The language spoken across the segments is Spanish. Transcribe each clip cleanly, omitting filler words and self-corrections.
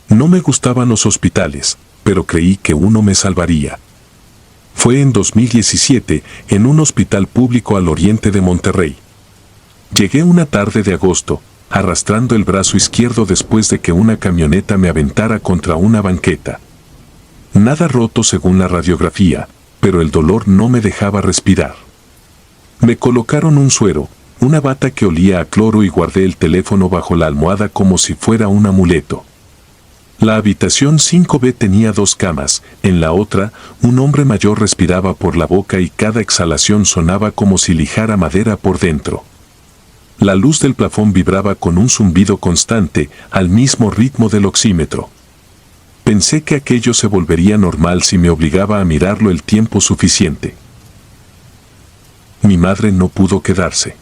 No me gustaban los hospitales, pero creí que uno me salvaría. Fue en 2017, en un hospital público al oriente de Monterrey. Llegué una tarde de agosto, arrastrando el brazo izquierdo después de que una camioneta me aventara contra una banqueta. Nada roto según la radiografía, pero el dolor no me dejaba respirar. Me colocaron un suero, una bata que olía a cloro y guardé el teléfono bajo la almohada como si fuera un amuleto. La habitación 5B tenía 2 camas, en la otra, un hombre mayor respiraba por la boca y cada exhalación sonaba como si lijara madera por dentro. La luz del plafón vibraba con un zumbido constante, al mismo ritmo del oxímetro. Pensé que aquello se volvería normal si me obligaba a mirarlo el tiempo suficiente. Mi madre no pudo quedarse.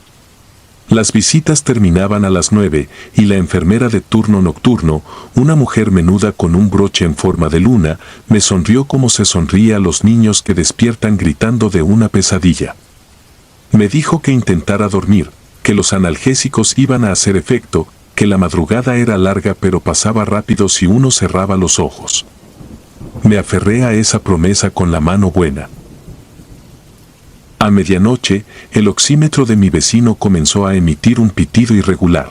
Las visitas terminaban a las 9 y la enfermera de turno nocturno, una mujer menuda con un broche en forma de luna, me sonrió como se sonríe a los niños que despiertan gritando de una pesadilla. Me dijo que intentara dormir, que los analgésicos iban a hacer efecto, que la madrugada era larga pero pasaba rápido si uno cerraba los ojos. Me aferré a esa promesa con la mano buena. A medianoche, el oxímetro de mi vecino comenzó a emitir un pitido irregular.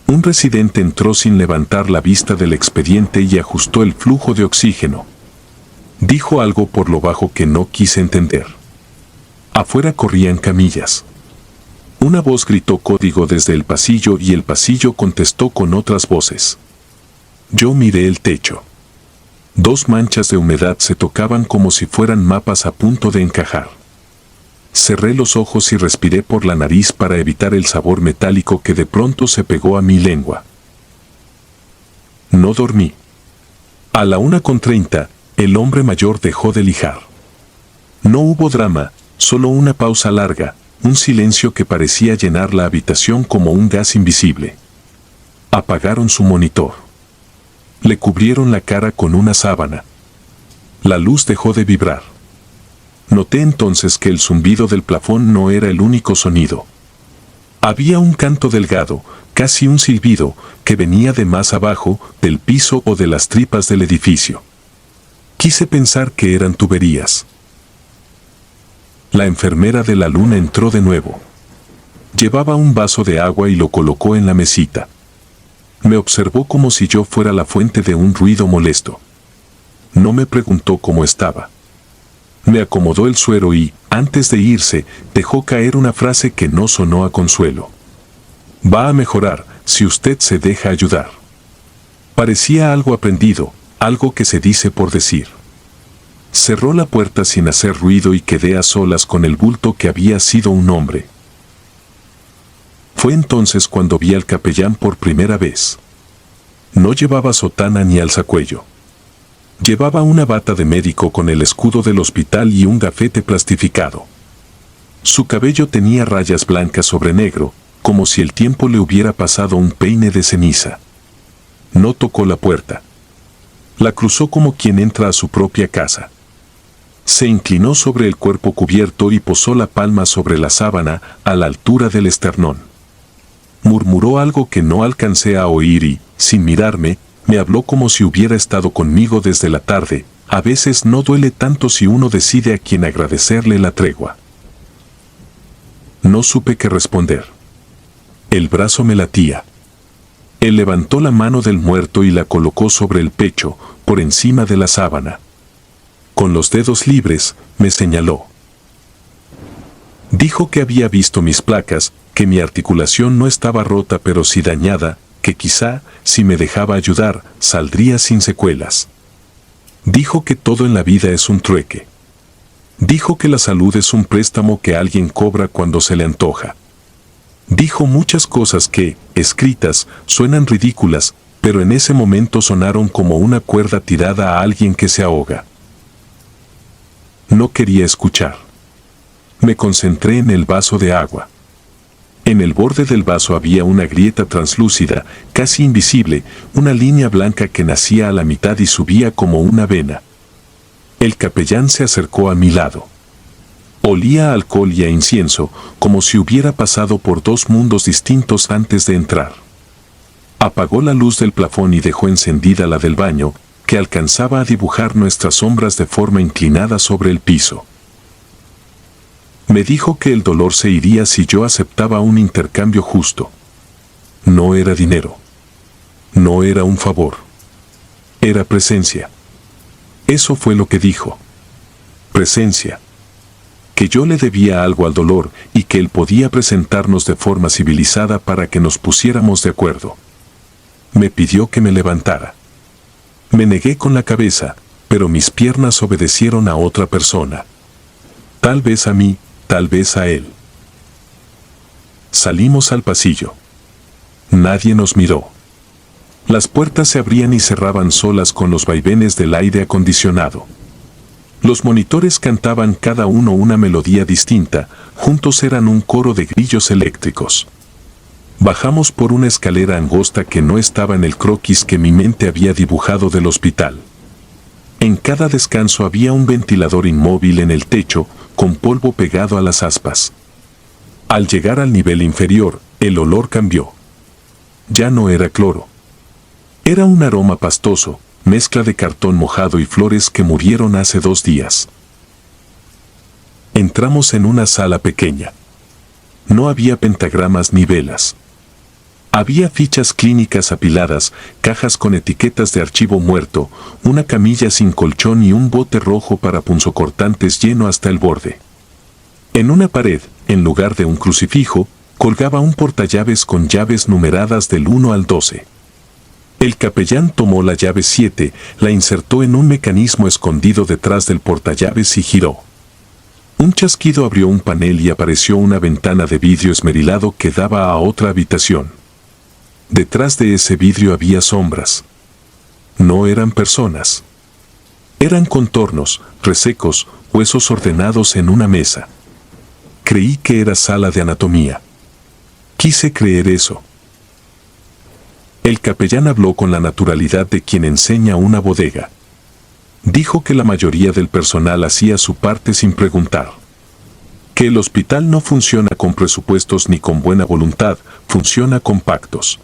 Un residente entró sin levantar la vista del expediente y ajustó el flujo de oxígeno. Dijo algo por lo bajo que no quise entender. Afuera corrían camillas. Una voz gritó código desde el pasillo y el pasillo contestó con otras voces. Yo miré el techo. 2 manchas de humedad se tocaban como si fueran mapas a punto de encajar. Cerré los ojos y respiré por la nariz para evitar el sabor metálico que de pronto se pegó a mi lengua. No dormí. A la 1:30, el hombre mayor dejó de lijar. No hubo drama, solo una pausa larga, un silencio que parecía llenar la habitación como un gas invisible. Apagaron su monitor. Le cubrieron la cara con una sábana. La luz dejó de vibrar. Noté entonces que el zumbido del plafón no era el único sonido. Había un canto delgado, casi un silbido, que venía de más abajo, del piso o de las tripas del edificio. Quise pensar que eran tuberías. La enfermera de la luna entró de nuevo. Llevaba un vaso de agua y lo colocó en la mesita. Me observó como si yo fuera la fuente de un ruido molesto. No me preguntó cómo estaba. Me acomodó el suero y, antes de irse, dejó caer una frase que no sonó a consuelo. Va a mejorar, si usted se deja ayudar. Parecía algo aprendido, algo que se dice por decir. Cerró la puerta sin hacer ruido y quedé a solas con el bulto que había sido un hombre. Fue entonces cuando vi al capellán por primera vez. No llevaba sotana ni alzacuello. Llevaba una bata de médico con el escudo del hospital y un gafete plastificado. Su cabello tenía rayas blancas sobre negro, como si el tiempo le hubiera pasado un peine de ceniza. No tocó la puerta. La cruzó como quien entra a su propia casa. Se inclinó sobre el cuerpo cubierto y posó la palma sobre la sábana, a la altura del esternón. Murmuró algo que no alcancé a oír y, sin mirarme, me habló como si hubiera estado conmigo desde la tarde. A veces no duele tanto si uno decide a quien agradecerle la tregua. No supe qué responder. El brazo me latía. Él levantó la mano del muerto y la colocó sobre el pecho, por encima de la sábana. Con los dedos libres, me señaló. Dijo que había visto mis placas, que mi articulación no estaba rota pero sí dañada, que quizá, si me dejaba ayudar, saldría sin secuelas. Dijo que todo en la vida es un trueque. Dijo que la salud es un préstamo que alguien cobra cuando se le antoja. Dijo muchas cosas que, escritas, suenan ridículas, pero en ese momento sonaron como una cuerda tirada a alguien que se ahoga. No quería escuchar. Me concentré en el vaso de agua. En el borde del vaso había una grieta translúcida, casi invisible, una línea blanca que nacía a la mitad y subía como una vena. El capellán se acercó a mi lado. Olía a alcohol y a incienso, como si hubiera pasado por 2 mundos distintos antes de entrar. Apagó la luz del plafón y dejó encendida la del baño, que alcanzaba a dibujar nuestras sombras de forma inclinada sobre el piso. Me dijo que el dolor se iría si yo aceptaba un intercambio justo. No era dinero. No era un favor. Era presencia. Eso fue lo que dijo. Presencia. Que yo le debía algo al dolor y que él podía presentarnos de forma civilizada para que nos pusiéramos de acuerdo. Me pidió que me levantara. Me negué con la cabeza, pero mis piernas obedecieron a otra persona. Tal vez a mí, tal vez a él. Salimos al pasillo. Nadie nos miró. Las puertas se abrían y cerraban solas con los vaivenes del aire acondicionado. Los monitores cantaban cada uno una melodía distinta, juntos eran un coro de grillos eléctricos. Bajamos por una escalera angosta que no estaba en el croquis que mi mente había dibujado del hospital. En cada descanso había un ventilador inmóvil en el techo, con polvo pegado a las aspas. Al llegar al nivel inferior, el olor cambió. Ya no era cloro. Era un aroma pastoso, mezcla de cartón mojado y flores que murieron hace 2 días. Entramos en una sala pequeña. No había pentagramas ni velas. Había fichas clínicas apiladas, cajas con etiquetas de archivo muerto, una camilla sin colchón y un bote rojo para punzocortantes lleno hasta el borde. En una pared, en lugar de un crucifijo, colgaba un portallaves con llaves numeradas del 1 al 12. El capellán tomó la llave 7, la insertó en un mecanismo escondido detrás del portallaves y giró. Un chasquido abrió un panel y apareció una ventana de vidrio esmerilado que daba a otra habitación. Detrás de ese vidrio había sombras. No eran personas. Eran contornos, resecos, huesos ordenados en una mesa. Creí que era sala de anatomía. Quise creer eso. El capellán habló con la naturalidad de quien enseña una bodega. Dijo que la mayoría del personal hacía su parte sin preguntar. Que el hospital no funciona con presupuestos ni con buena voluntad, funciona con pactos.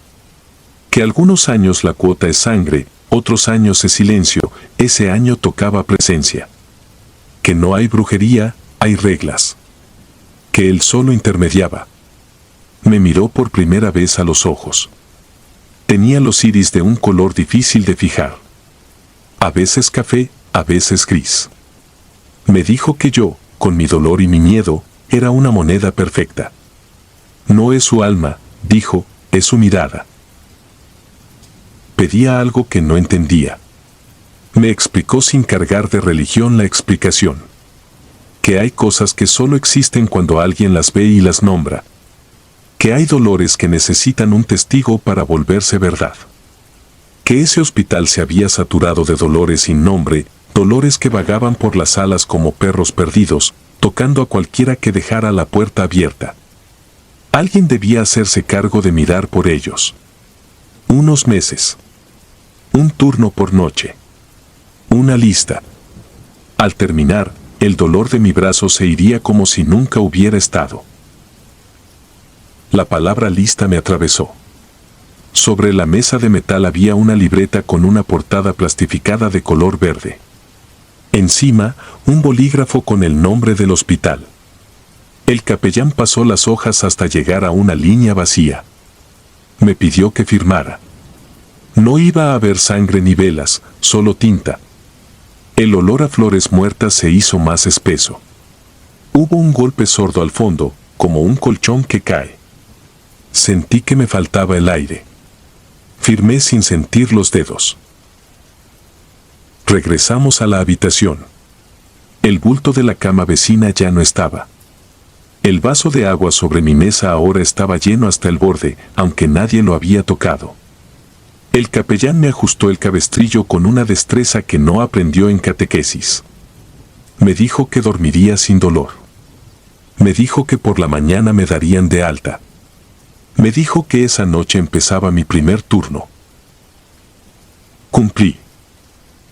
Que algunos años la cuota es sangre, otros años es silencio, ese año tocaba presencia. Que no hay brujería, hay reglas. Que él solo intermediaba. Me miró por primera vez a los ojos. Tenía los iris de un color difícil de fijar. A veces café, a veces gris. Me dijo que yo, con mi dolor y mi miedo, era una moneda perfecta. No es su alma, dijo, es su mirada. Pedía algo que no entendía. Me explicó sin cargar de religión la explicación. Que hay cosas que solo existen cuando alguien las ve y las nombra. Que hay dolores que necesitan un testigo para volverse verdad. Que ese hospital se había saturado de dolores sin nombre, dolores que vagaban por las salas como perros perdidos, tocando a cualquiera que dejara la puerta abierta. Alguien debía hacerse cargo de mirar por ellos. Unos meses. Un turno por noche. Una lista. Al terminar, el dolor de mi brazo se iría como si nunca hubiera estado. La palabra lista me atravesó. Sobre la mesa de metal había una libreta con una portada plastificada de color verde. Encima, un bolígrafo con el nombre del hospital. El capellán pasó las hojas hasta llegar a una línea vacía. Me pidió que firmara. No iba a haber sangre ni velas, solo tinta. El olor a flores muertas se hizo más espeso. Hubo un golpe sordo al fondo, como un colchón que cae. Sentí que me faltaba el aire. Firmé sin sentir los dedos. Regresamos a la habitación. El bulto de la cama vecina ya no estaba. El vaso de agua sobre mi mesa ahora estaba lleno hasta el borde, aunque nadie lo había tocado. El capellán me ajustó el cabestrillo con una destreza que no aprendió en catequesis. Me dijo que dormiría sin dolor. Me dijo que por la mañana me darían de alta. Me dijo que esa noche empezaba mi primer turno. Cumplí.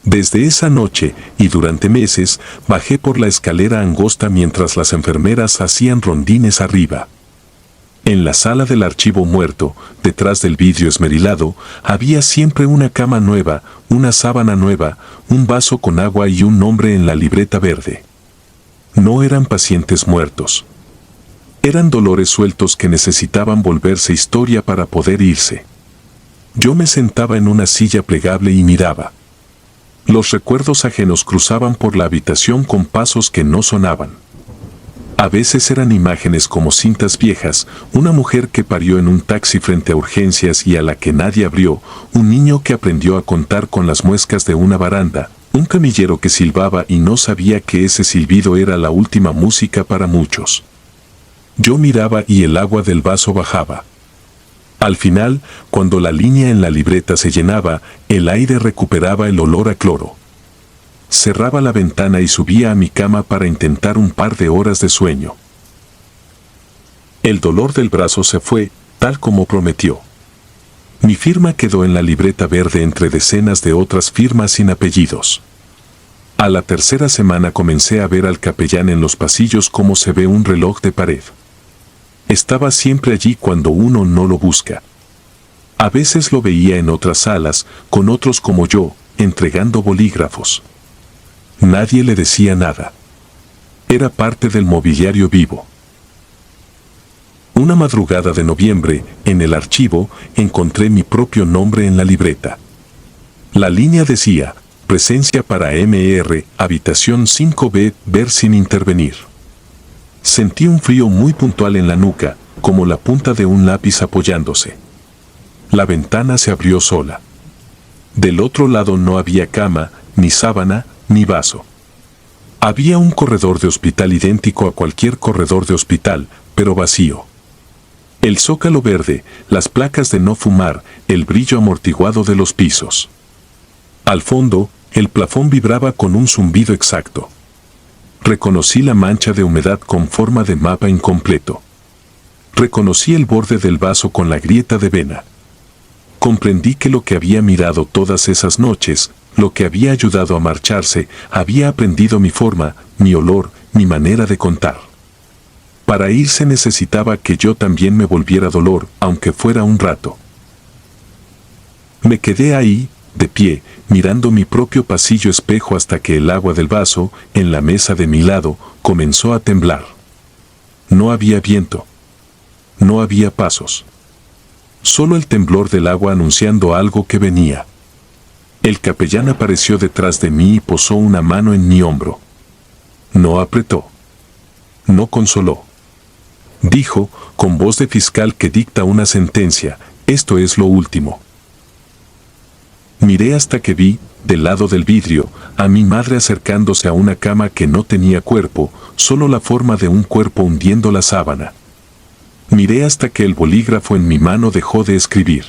Desde esa noche, y durante meses, bajé por la escalera angosta mientras las enfermeras hacían rondines arriba. En la sala del archivo muerto, detrás del vidrio esmerilado, había siempre una cama nueva, una sábana nueva, un vaso con agua y un nombre en la libreta verde. No eran pacientes muertos. Eran dolores sueltos que necesitaban volverse historia para poder irse. Yo me sentaba en una silla plegable y miraba. Los recuerdos ajenos cruzaban por la habitación con pasos que no sonaban. A veces eran imágenes como cintas viejas, una mujer que parió en un taxi frente a urgencias y a la que nadie abrió, un niño que aprendió a contar con las muescas de una baranda, un camillero que silbaba y no sabía que ese silbido era la última música para muchos. Yo miraba y el agua del vaso bajaba. Al final, cuando la línea en la libreta se llenaba, el aire recuperaba el olor a cloro. Cerraba la ventana y subía a mi cama para intentar un par de horas de sueño. El dolor del brazo se fue, tal como prometió. Mi firma quedó en la libreta verde entre decenas de otras firmas sin apellidos. A la tercera semana comencé a ver al capellán en los pasillos como se ve un reloj de pared. Estaba siempre allí cuando uno no lo busca. A veces lo veía en otras salas, con otros como yo, entregando bolígrafos. Nadie le decía nada. Era parte del mobiliario vivo. Una madrugada de noviembre, en el archivo, encontré mi propio nombre en la libreta. La línea decía, presencia para MR, habitación 5B, ver sin intervenir. Sentí un frío muy puntual en la nuca, como la punta de un lápiz apoyándose. La ventana se abrió sola. Del otro lado no había cama, ni sábana, ni vaso. Había un corredor de hospital idéntico a cualquier corredor de hospital, pero vacío. El zócalo verde, las placas de no fumar, el brillo amortiguado de los pisos. Al fondo, el plafón vibraba con un zumbido exacto. Reconocí la mancha de humedad con forma de mapa incompleto. Reconocí el borde del vaso con la grieta de vena. Comprendí que lo que había mirado todas esas noches, lo que había ayudado a marcharse, había aprendido mi forma, mi olor, mi manera de contar. Para irse necesitaba que yo también me volviera dolor, aunque fuera un rato. Me quedé ahí, de pie, mirando mi propio pasillo espejo hasta que el agua del vaso, en la mesa de mi lado, comenzó a temblar. No había viento. No había pasos. Solo el temblor del agua anunciando algo que venía. El capellán apareció detrás de mí y posó una mano en mi hombro. No apretó. No consoló. Dijo, con voz de fiscal que dicta una sentencia, esto es lo último. Miré hasta que vi, del lado del vidrio, a mi madre acercándose a una cama que no tenía cuerpo, solo la forma de un cuerpo hundiendo la sábana. Miré hasta que el bolígrafo en mi mano dejó de escribir.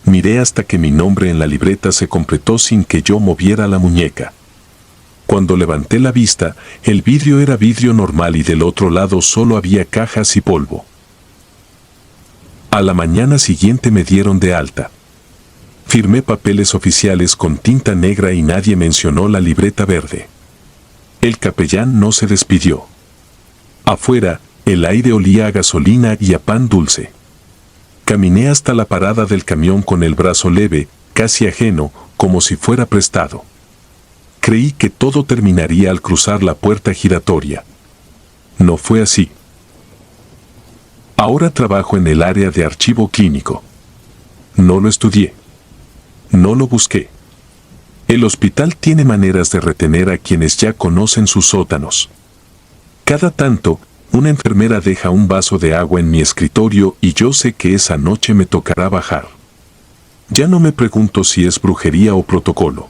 Miré hasta que mi nombre en la libreta se completó sin que yo moviera la muñeca. Cuando levanté la vista, el vidrio era vidrio normal y del otro lado solo había cajas y polvo. A la mañana siguiente me dieron de alta. Firmé papeles oficiales con tinta negra y nadie mencionó la libreta verde. El capellán no se despidió. Afuera, el aire olía a gasolina y a pan dulce. Caminé hasta la parada del camión con el brazo leve, casi ajeno, como si fuera prestado. Creí que todo terminaría al cruzar la puerta giratoria. No fue así. Ahora trabajo en el área de archivo clínico. No lo estudié. No lo busqué. El hospital tiene maneras de retener a quienes ya conocen sus sótanos. Cada tanto, una enfermera deja un vaso de agua en mi escritorio y yo sé que esa noche me tocará bajar. Ya no me pregunto si es brujería o protocolo.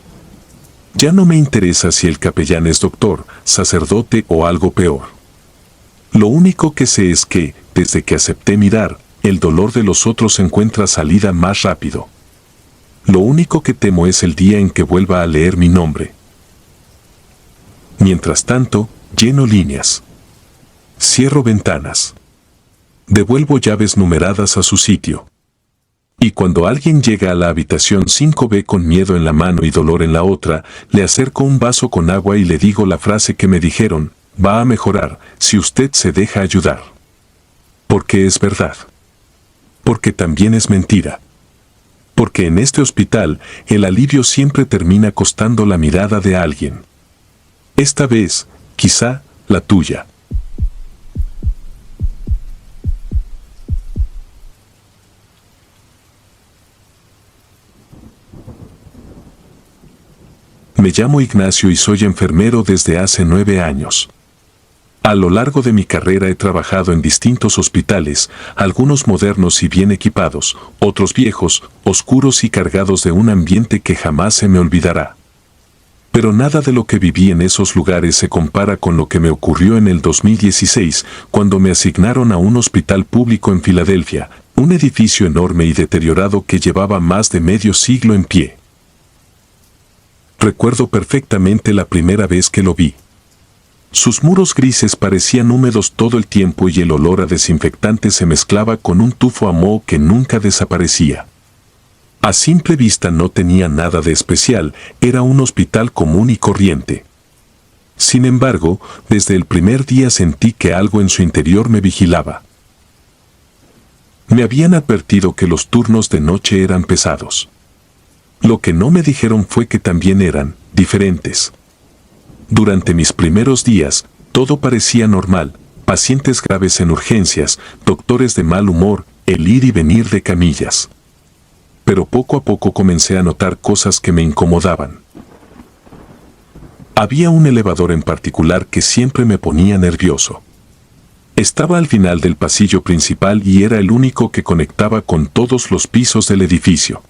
Ya no me interesa si el capellán es doctor, sacerdote o algo peor. Lo único que sé es que, desde que acepté mirar, el dolor de los otros encuentra salida más rápido. Lo único que temo es el día en que vuelva a leer mi nombre. Mientras tanto, lleno líneas. Cierro ventanas. Devuelvo llaves numeradas a su sitio. Y cuando alguien llega a la habitación 5B con miedo en la mano y dolor en la otra, le acerco un vaso con agua y le digo la frase que me dijeron, va a mejorar si usted se deja ayudar. Porque es verdad. Porque también es mentira. Porque en este hospital el alivio siempre termina costando la mirada de alguien. Esta vez, quizá, la tuya. Me llamo Ignacio y soy enfermero desde hace 9 años. A lo largo de mi carrera he trabajado en distintos hospitales, algunos modernos y bien equipados, otros viejos, oscuros y cargados de un ambiente que jamás se me olvidará. Pero nada de lo que viví en esos lugares se compara con lo que me ocurrió en el 2016, cuando me asignaron a un hospital público en Filadelfia, un edificio enorme y deteriorado que llevaba más de medio siglo en pie. Recuerdo perfectamente la primera vez que lo vi. Sus muros grises parecían húmedos todo el tiempo y el olor a desinfectante se mezclaba con un tufo a moho que nunca desaparecía. A simple vista no tenía nada de especial, era un hospital común y corriente. Sin embargo, desde el primer día sentí que algo en su interior me vigilaba. Me habían advertido que los turnos de noche eran pesados. Lo que no me dijeron fue que también eran diferentes. Durante mis primeros días, todo parecía normal, pacientes graves en urgencias, doctores de mal humor, el ir y venir de camillas. Pero poco a poco comencé a notar cosas que me incomodaban. Había un elevador en particular que siempre me ponía nervioso. Estaba al final del pasillo principal y era el único que conectaba con todos los pisos del edificio.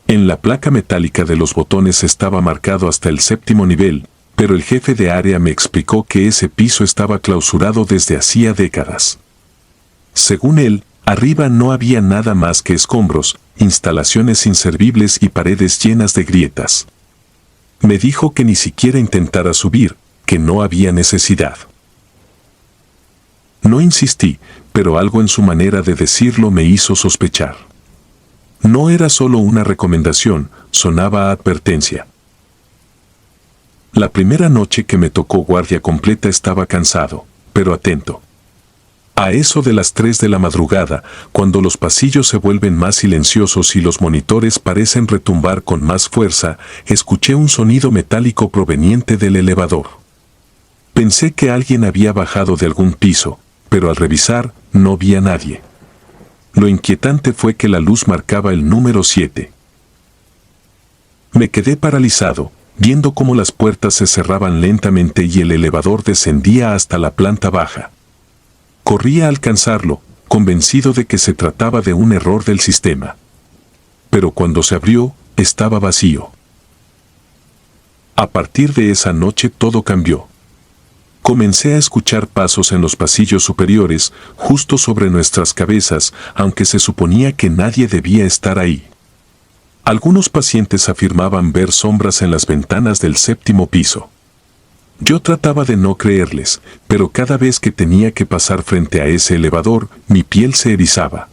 En la placa metálica de los botones estaba marcado hasta el 7º nivel, pero el jefe de área me explicó que ese piso estaba clausurado desde hacía décadas. Según él, arriba no había nada más que escombros, instalaciones inservibles y paredes llenas de grietas. Me dijo que ni siquiera intentara subir, que no había necesidad. No insistí, pero algo en su manera de decirlo me hizo sospechar. No era solo una recomendación, sonaba a advertencia. La primera noche que me tocó guardia completa estaba cansado, pero atento. A eso de las 3 de la madrugada, cuando los pasillos se vuelven más silenciosos y los monitores parecen retumbar con más fuerza, escuché un sonido metálico proveniente del elevador. Pensé que alguien había bajado de algún piso, pero al revisar, no vi a nadie. Lo inquietante fue que la luz marcaba el número 7. Me quedé paralizado, viendo cómo las puertas se cerraban lentamente y el elevador descendía hasta la planta baja. Corrí a alcanzarlo, convencido de que se trataba de un error del sistema. Pero cuando se abrió, estaba vacío. A partir de esa noche todo cambió. Comencé a escuchar pasos en los pasillos superiores, justo sobre nuestras cabezas, aunque se suponía que nadie debía estar ahí. Algunos pacientes afirmaban ver sombras en las ventanas del 7º piso. Yo trataba de no creerles, pero cada vez que tenía que pasar frente a ese elevador, mi piel se erizaba.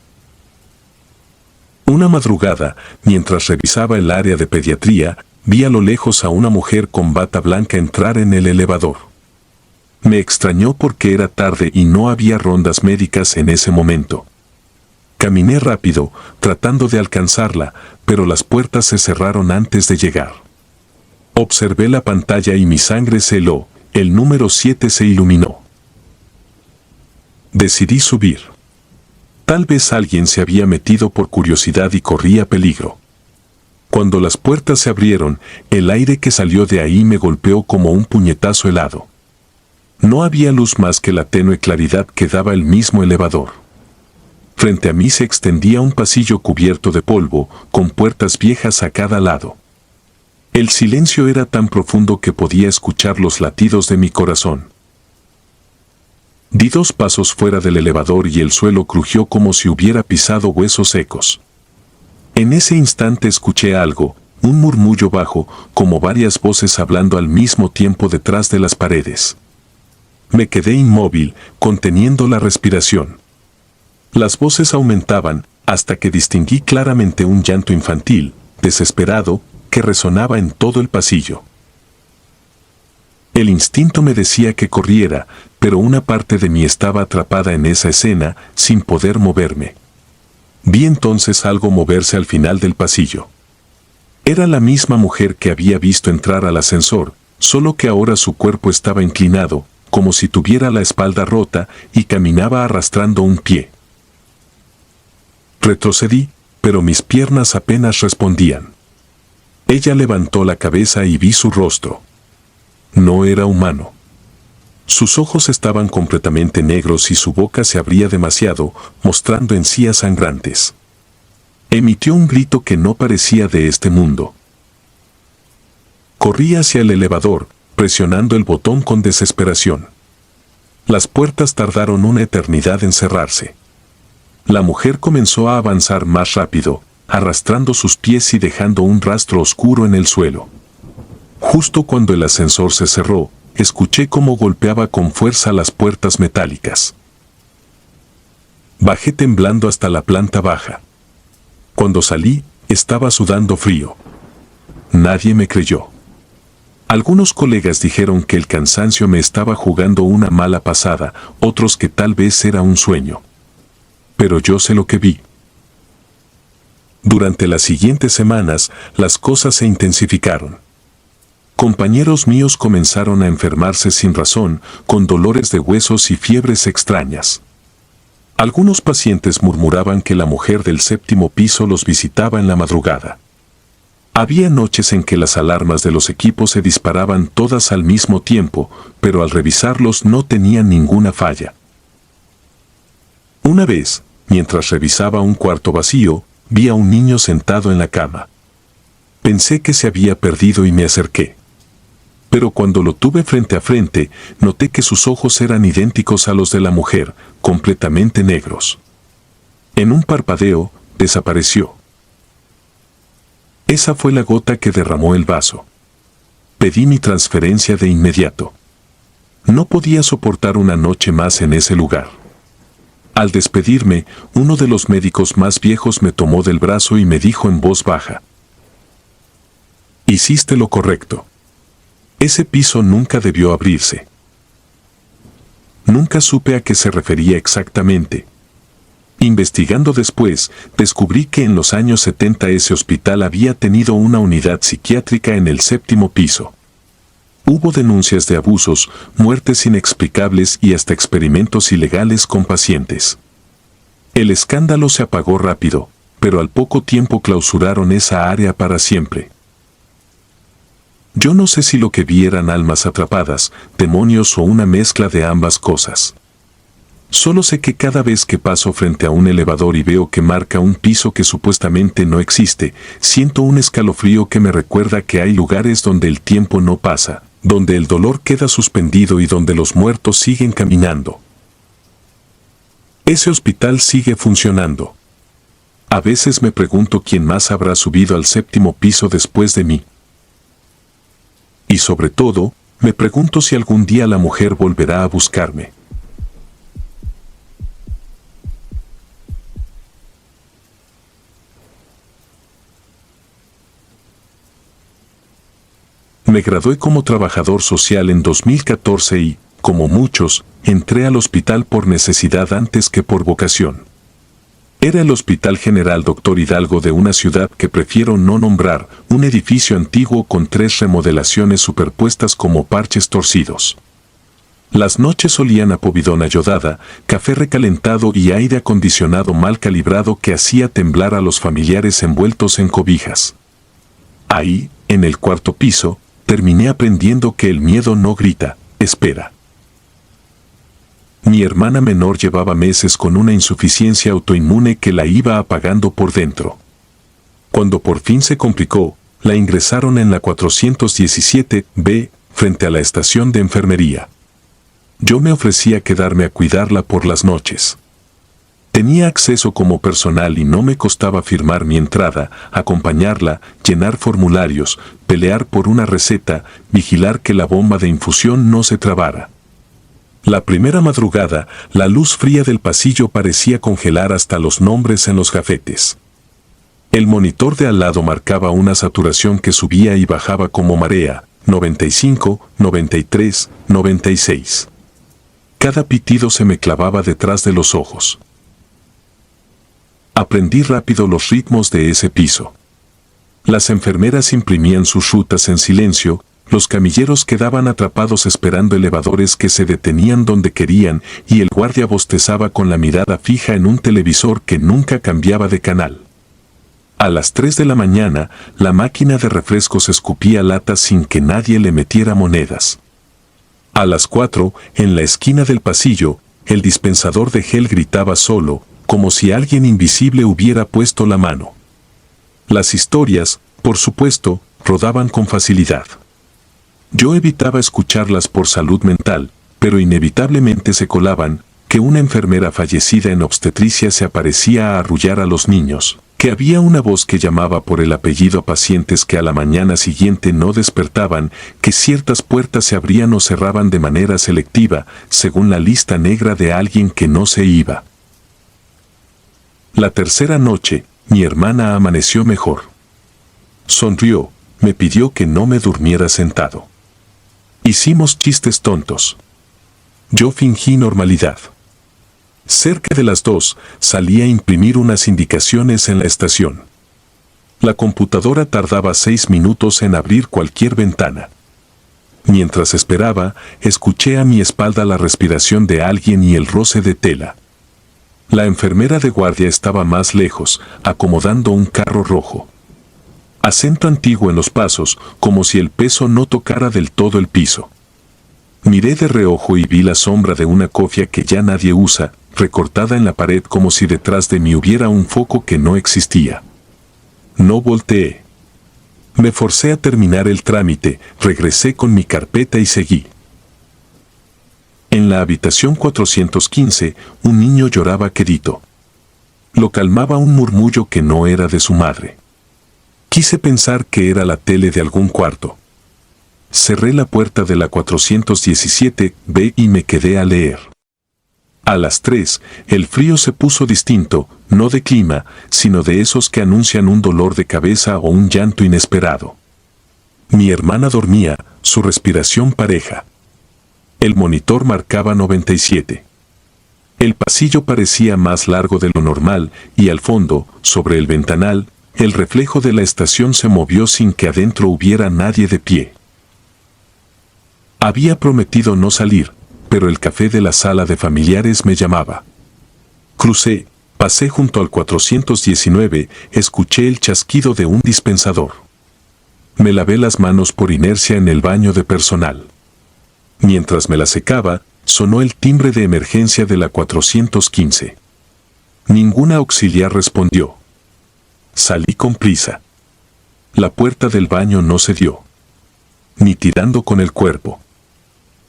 Una madrugada, mientras revisaba el área de pediatría, vi a lo lejos a una mujer con bata blanca entrar en el elevador. Me extrañó porque era tarde y no había rondas médicas en ese momento. Caminé rápido, tratando de alcanzarla, pero las puertas se cerraron antes de llegar. Observé la pantalla y mi sangre se heló, el número 7 se iluminó. Decidí subir. Tal vez alguien se había metido por curiosidad y corría peligro. Cuando las puertas se abrieron, el aire que salió de ahí me golpeó como un puñetazo helado. No había luz más que la tenue claridad que daba el mismo elevador. Frente a mí se extendía un pasillo cubierto de polvo, con puertas viejas a cada lado. El silencio era tan profundo que podía escuchar los latidos de mi corazón. Di 2 pasos fuera del elevador y el suelo crujió como si hubiera pisado huesos secos. En ese instante escuché algo, un murmullo bajo, como varias voces hablando al mismo tiempo detrás de las paredes. Me quedé inmóvil, conteniendo la respiración. Las voces aumentaban, hasta que distinguí claramente un llanto infantil, desesperado, que resonaba en todo el pasillo. El instinto me decía que corriera, pero una parte de mí estaba atrapada en esa escena, sin poder moverme. Vi entonces algo moverse al final del pasillo. Era la misma mujer que había visto entrar al ascensor, solo que ahora su cuerpo estaba inclinado, como si tuviera la espalda rota, y caminaba arrastrando un pie. Retrocedí, pero mis piernas apenas respondían. Ella levantó la cabeza y vi su rostro. No era humano. Sus ojos estaban completamente negros y su boca se abría demasiado, mostrando encías sangrantes. Emitió un grito que no parecía de este mundo. Corrí hacia el elevador, presionando el botón con desesperación. Las puertas tardaron una eternidad en cerrarse. La mujer comenzó a avanzar más rápido, arrastrando sus pies y dejando un rastro oscuro en el suelo. Justo cuando el ascensor se cerró, escuché cómo golpeaba con fuerza las puertas metálicas. Bajé temblando hasta la planta baja. Cuando salí, estaba sudando frío. Nadie me creyó. Algunos colegas dijeron que el cansancio me estaba jugando una mala pasada, otros que tal vez era un sueño. Pero yo sé lo que vi. Durante las siguientes semanas, las cosas se intensificaron. Compañeros míos comenzaron a enfermarse sin razón, con dolores de huesos y fiebres extrañas. Algunos pacientes murmuraban que la mujer del 7º piso los visitaba en la madrugada. Había noches en que las alarmas de los equipos se disparaban todas al mismo tiempo, pero al revisarlos no tenían ninguna falla. Una vez, mientras revisaba un cuarto vacío, vi a un niño sentado en la cama. Pensé que se había perdido y me acerqué. Pero cuando lo tuve frente a frente, noté que sus ojos eran idénticos a los de la mujer, completamente negros. En un parpadeo, desapareció. Esa fue la gota que derramó el vaso. Pedí mi transferencia de inmediato. No podía soportar una noche más en ese lugar. Al despedirme, uno de los médicos más viejos me tomó del brazo y me dijo en voz baja: «Hiciste lo correcto. Ese piso nunca debió abrirse». Nunca supe a qué se refería exactamente. Investigando después, descubrí que en los años 70 ese hospital había tenido una unidad psiquiátrica en el 7º piso. Hubo denuncias de abusos, muertes inexplicables y hasta experimentos ilegales con pacientes. El escándalo se apagó rápido, pero al poco tiempo clausuraron esa área para siempre. Yo no sé si lo que vi eran almas atrapadas, demonios o una mezcla de ambas cosas. Solo sé que cada vez que paso frente a un elevador y veo que marca un piso que supuestamente no existe, siento un escalofrío que me recuerda que hay lugares donde el tiempo no pasa, donde el dolor queda suspendido y donde los muertos siguen caminando. Ese hospital sigue funcionando. A veces me pregunto quién más habrá subido al 7º piso después de mí. Y sobre todo, me pregunto si algún día la mujer volverá a buscarme. Me gradué como trabajador social en 2014 y, como muchos, entré al hospital por necesidad antes que por vocación. Era el Hospital General Dr. Hidalgo de una ciudad que prefiero no nombrar, un edificio antiguo con 3 remodelaciones superpuestas como parches torcidos. Las noches olían a povidón ayodada, café recalentado y aire acondicionado mal calibrado que hacía temblar a los familiares envueltos en cobijas. Ahí, en el 4º piso, terminé aprendiendo que el miedo no grita, espera. Mi hermana menor llevaba meses con una insuficiencia autoinmune que la iba apagando por dentro. Cuando por fin se complicó, la ingresaron en la 417B, frente a la estación de enfermería. Yo me ofrecía quedarme a cuidarla por las noches. Tenía acceso como personal y no me costaba firmar mi entrada, acompañarla, llenar formularios, pelear por una receta, vigilar que la bomba de infusión no se trabara. La primera madrugada, la luz fría del pasillo parecía congelar hasta los nombres en los gafetes. El monitor de al lado marcaba una saturación que subía y bajaba como marea, 95, 93, 96. Cada pitido se me clavaba detrás de los ojos. Aprendí rápido los ritmos de ese piso. Las enfermeras imprimían sus rutas en silencio, los camilleros quedaban atrapados esperando elevadores que se detenían donde querían y el guardia bostezaba con la mirada fija en un televisor que nunca cambiaba de canal. A las 3 de la mañana, la máquina de refrescos escupía latas sin que nadie le metiera monedas. A las 4, en la esquina del pasillo, el dispensador de gel gritaba solo, como si alguien invisible hubiera puesto la mano. Las historias, por supuesto, rodaban con facilidad. Yo evitaba escucharlas por salud mental, pero inevitablemente se colaban, que una enfermera fallecida en obstetricia se aparecía a arrullar a los niños, que había una voz que llamaba por el apellido a pacientes que a la mañana siguiente no despertaban, que ciertas puertas se abrían o cerraban de manera selectiva, según la lista negra de alguien que no se iba. La tercera noche, mi hermana amaneció mejor. Sonrió, me pidió que no me durmiera sentado. Hicimos chistes tontos. Yo fingí normalidad. Cerca de las 2, salí a imprimir unas indicaciones en la estación. La computadora tardaba 6 minutos en abrir cualquier ventana. Mientras esperaba, escuché a mi espalda la respiración de alguien y el roce de tela. La enfermera de guardia estaba más lejos, acomodando un carro rojo. Acento antiguo en los pasos, como si el peso no tocara del todo el piso. Miré de reojo y vi la sombra de una cofia que ya nadie usa, recortada en la pared como si detrás de mí hubiera un foco que no existía. No volteé. Me forcé a terminar el trámite, regresé con mi carpeta y seguí. En la habitación 415, un niño lloraba quedito. Lo calmaba un murmullo que no era de su madre. Quise pensar que era la tele de algún cuarto. Cerré la puerta de la 417B y me quedé a leer. A las 3, el frío se puso distinto, no de clima, sino de esos que anuncian un dolor de cabeza o un llanto inesperado. Mi hermana dormía, su respiración pareja. El monitor marcaba 97. El pasillo parecía más largo de lo normal y al fondo, sobre el ventanal, el reflejo de la estación se movió sin que adentro hubiera nadie de pie. Había prometido no salir, pero el café de la sala de familiares me llamaba. Crucé, pasé junto al 419, escuché el chasquido de un dispensador. Me lavé las manos por inercia en el baño de personal. Mientras me la secaba, sonó el timbre de emergencia de la 415. Ninguna auxiliar respondió. Salí con prisa. La puerta del baño no cedió. Ni tirando con el cuerpo.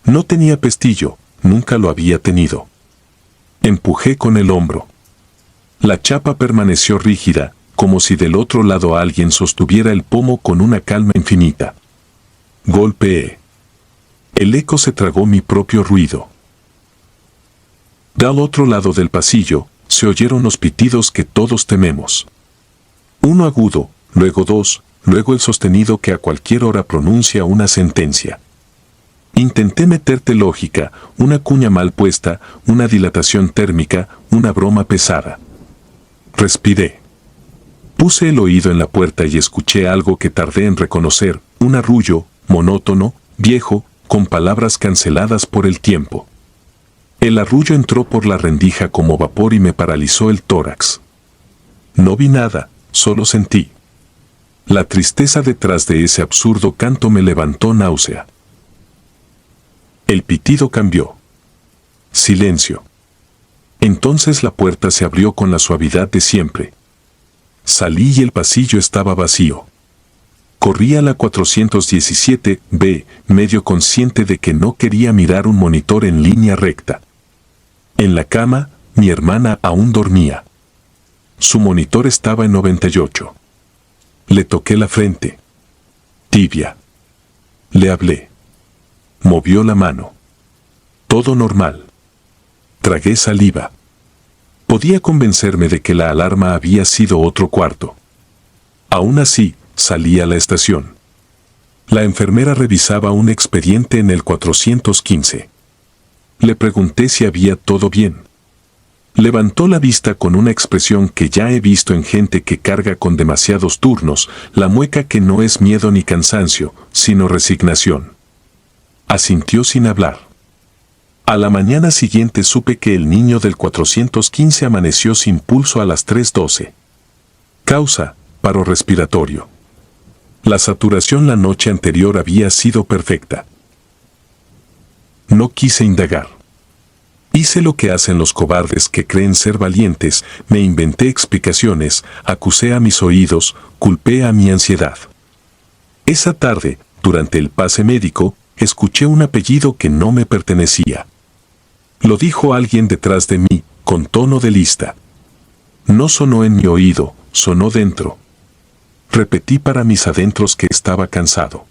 No tenía pestillo, nunca lo había tenido. Empujé con el hombro. La chapa permaneció rígida, como si del otro lado alguien sostuviera el pomo con una calma infinita. Golpeé. El eco se tragó mi propio ruido. Del otro lado del pasillo, se oyeron los pitidos que todos tememos. Uno agudo, luego 2, luego el sostenido que a cualquier hora pronuncia una sentencia. Intenté meterte lógica, una cuña mal puesta, una dilatación térmica, una broma pesada. Respiré. Puse el oído en la puerta y escuché algo que tardé en reconocer, un arrullo, monótono, viejo, con palabras canceladas por el tiempo. El arrullo entró por la rendija como vapor y me paralizó el tórax. No vi nada, solo sentí. La tristeza detrás de ese absurdo canto me levantó náusea. El pitido cambió. Silencio. Entonces la puerta se abrió con la suavidad de siempre. Salí y el pasillo estaba vacío. Corrí a la 417B, medio consciente de que no quería mirar un monitor en línea recta. En la cama, mi hermana aún dormía. Su monitor estaba en 98. Le toqué la frente. Tibia. Le hablé. Movió la mano. Todo normal. Tragué saliva. Podía convencerme de que la alarma había sido otro cuarto. Aún así, salí a la estación. La enfermera revisaba un expediente en el 415. Le pregunté si había todo bien. Levantó la vista con una expresión que ya he visto en gente que carga con demasiados turnos, la mueca que no es miedo ni cansancio, sino resignación. Asintió sin hablar. A la mañana siguiente supe que el niño del 415 amaneció sin pulso a las 3:12. Causa: paro respiratorio. La saturación la noche anterior había sido perfecta. No quise indagar. Hice lo que hacen los cobardes que creen ser valientes, me inventé explicaciones, acusé a mis oídos, culpé a mi ansiedad. Esa tarde, durante el pase médico, escuché un apellido que no me pertenecía. Lo dijo alguien detrás de mí, con tono de lista. No sonó en mi oído, sonó dentro. Repetí para mis adentros que estaba cansado.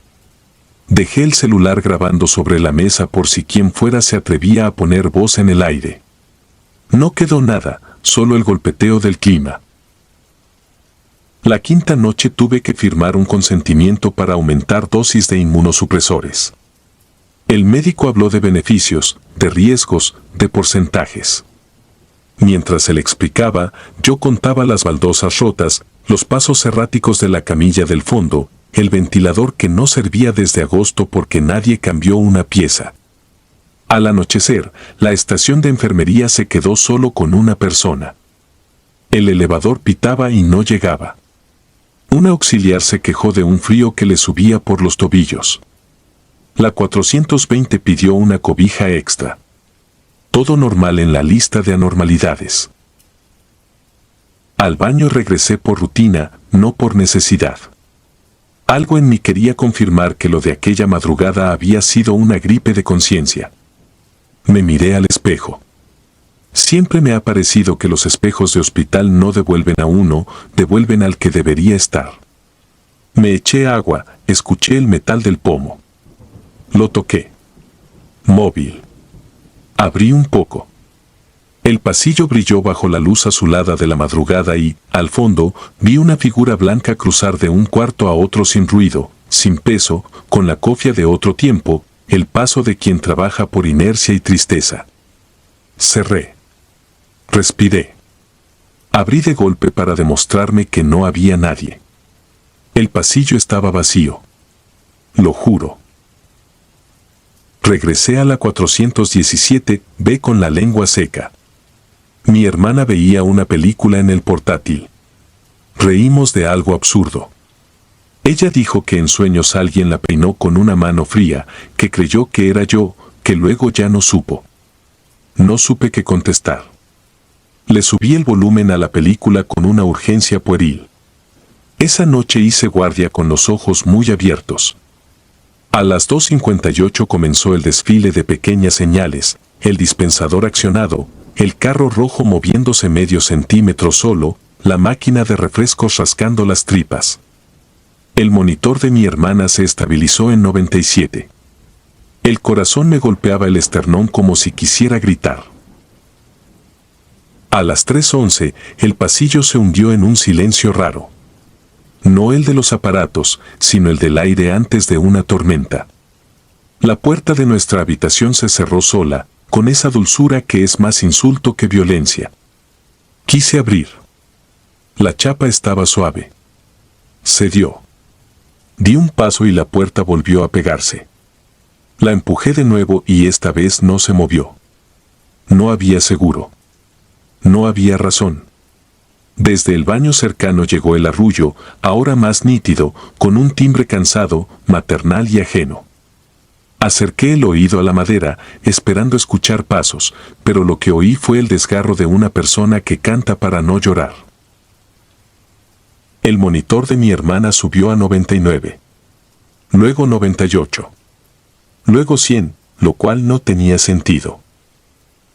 Dejé el celular grabando sobre la mesa por si quien fuera se atrevía a poner voz en el aire. No quedó nada, solo el golpeteo del clima. La quinta noche tuve que firmar un consentimiento para aumentar dosis de inmunosupresores. El médico habló de beneficios, de riesgos, de porcentajes. Mientras él explicaba, yo contaba las baldosas rotas, los pasos erráticos de la camilla del fondo, el ventilador que no servía desde agosto porque nadie cambió una pieza. Al anochecer, la estación de enfermería se quedó solo con una persona. El elevador pitaba y no llegaba. Un auxiliar se quejó de un frío que le subía por los tobillos. La 420 pidió una cobija extra. Todo normal en la lista de anormalidades. Al baño regresé por rutina, no por necesidad. Algo en mí quería confirmar que lo de aquella madrugada había sido una gripe de conciencia. Me miré al espejo. Siempre me ha parecido que los espejos de hospital no devuelven a uno, devuelven al que debería estar. Me eché agua, escuché el metal del pomo. Lo toqué. Móvil. Abrí un poco. El pasillo brilló bajo la luz azulada de la madrugada y, al fondo, vi una figura blanca cruzar de un cuarto a otro sin ruido, sin peso, con la cofia de otro tiempo, el paso de quien trabaja por inercia y tristeza. Cerré. Respiré. Abrí de golpe para demostrarme que no había nadie. El pasillo estaba vacío. Lo juro. Regresé a la 417, B con la lengua seca. Mi hermana veía una película en el portátil. Reímos de algo absurdo. Ella dijo que en sueños alguien la peinó con una mano fría, que creyó que era yo, que luego ya no supo. No supe qué contestar. Le subí el volumen a la película con una urgencia pueril. Esa noche hice guardia con los ojos muy abiertos. A las 2:58 comenzó el desfile de pequeñas señales, el dispensador accionado, el carro rojo moviéndose medio centímetro solo, la máquina de refrescos rascando las tripas. El monitor de mi hermana se estabilizó en 97. El corazón me golpeaba el esternón como si quisiera gritar. A las 3:11, el pasillo se hundió en un silencio raro. No el de los aparatos, sino el del aire antes de una tormenta. La puerta de nuestra habitación se cerró sola, con esa dulzura que es más insulto que violencia. Quise abrir. La chapa estaba suave. Cedió. Di un paso y la puerta volvió a pegarse. La empujé de nuevo y esta vez no se movió. No había seguro. No había razón. Desde el baño cercano llegó el arrullo, ahora más nítido, con un timbre cansado, maternal y ajeno. Acerqué el oído a la madera, esperando escuchar pasos, pero lo que oí fue el desgarro de una persona que canta para no llorar. El monitor de mi hermana subió a 99. Luego 98. Luego 100, lo cual no tenía sentido.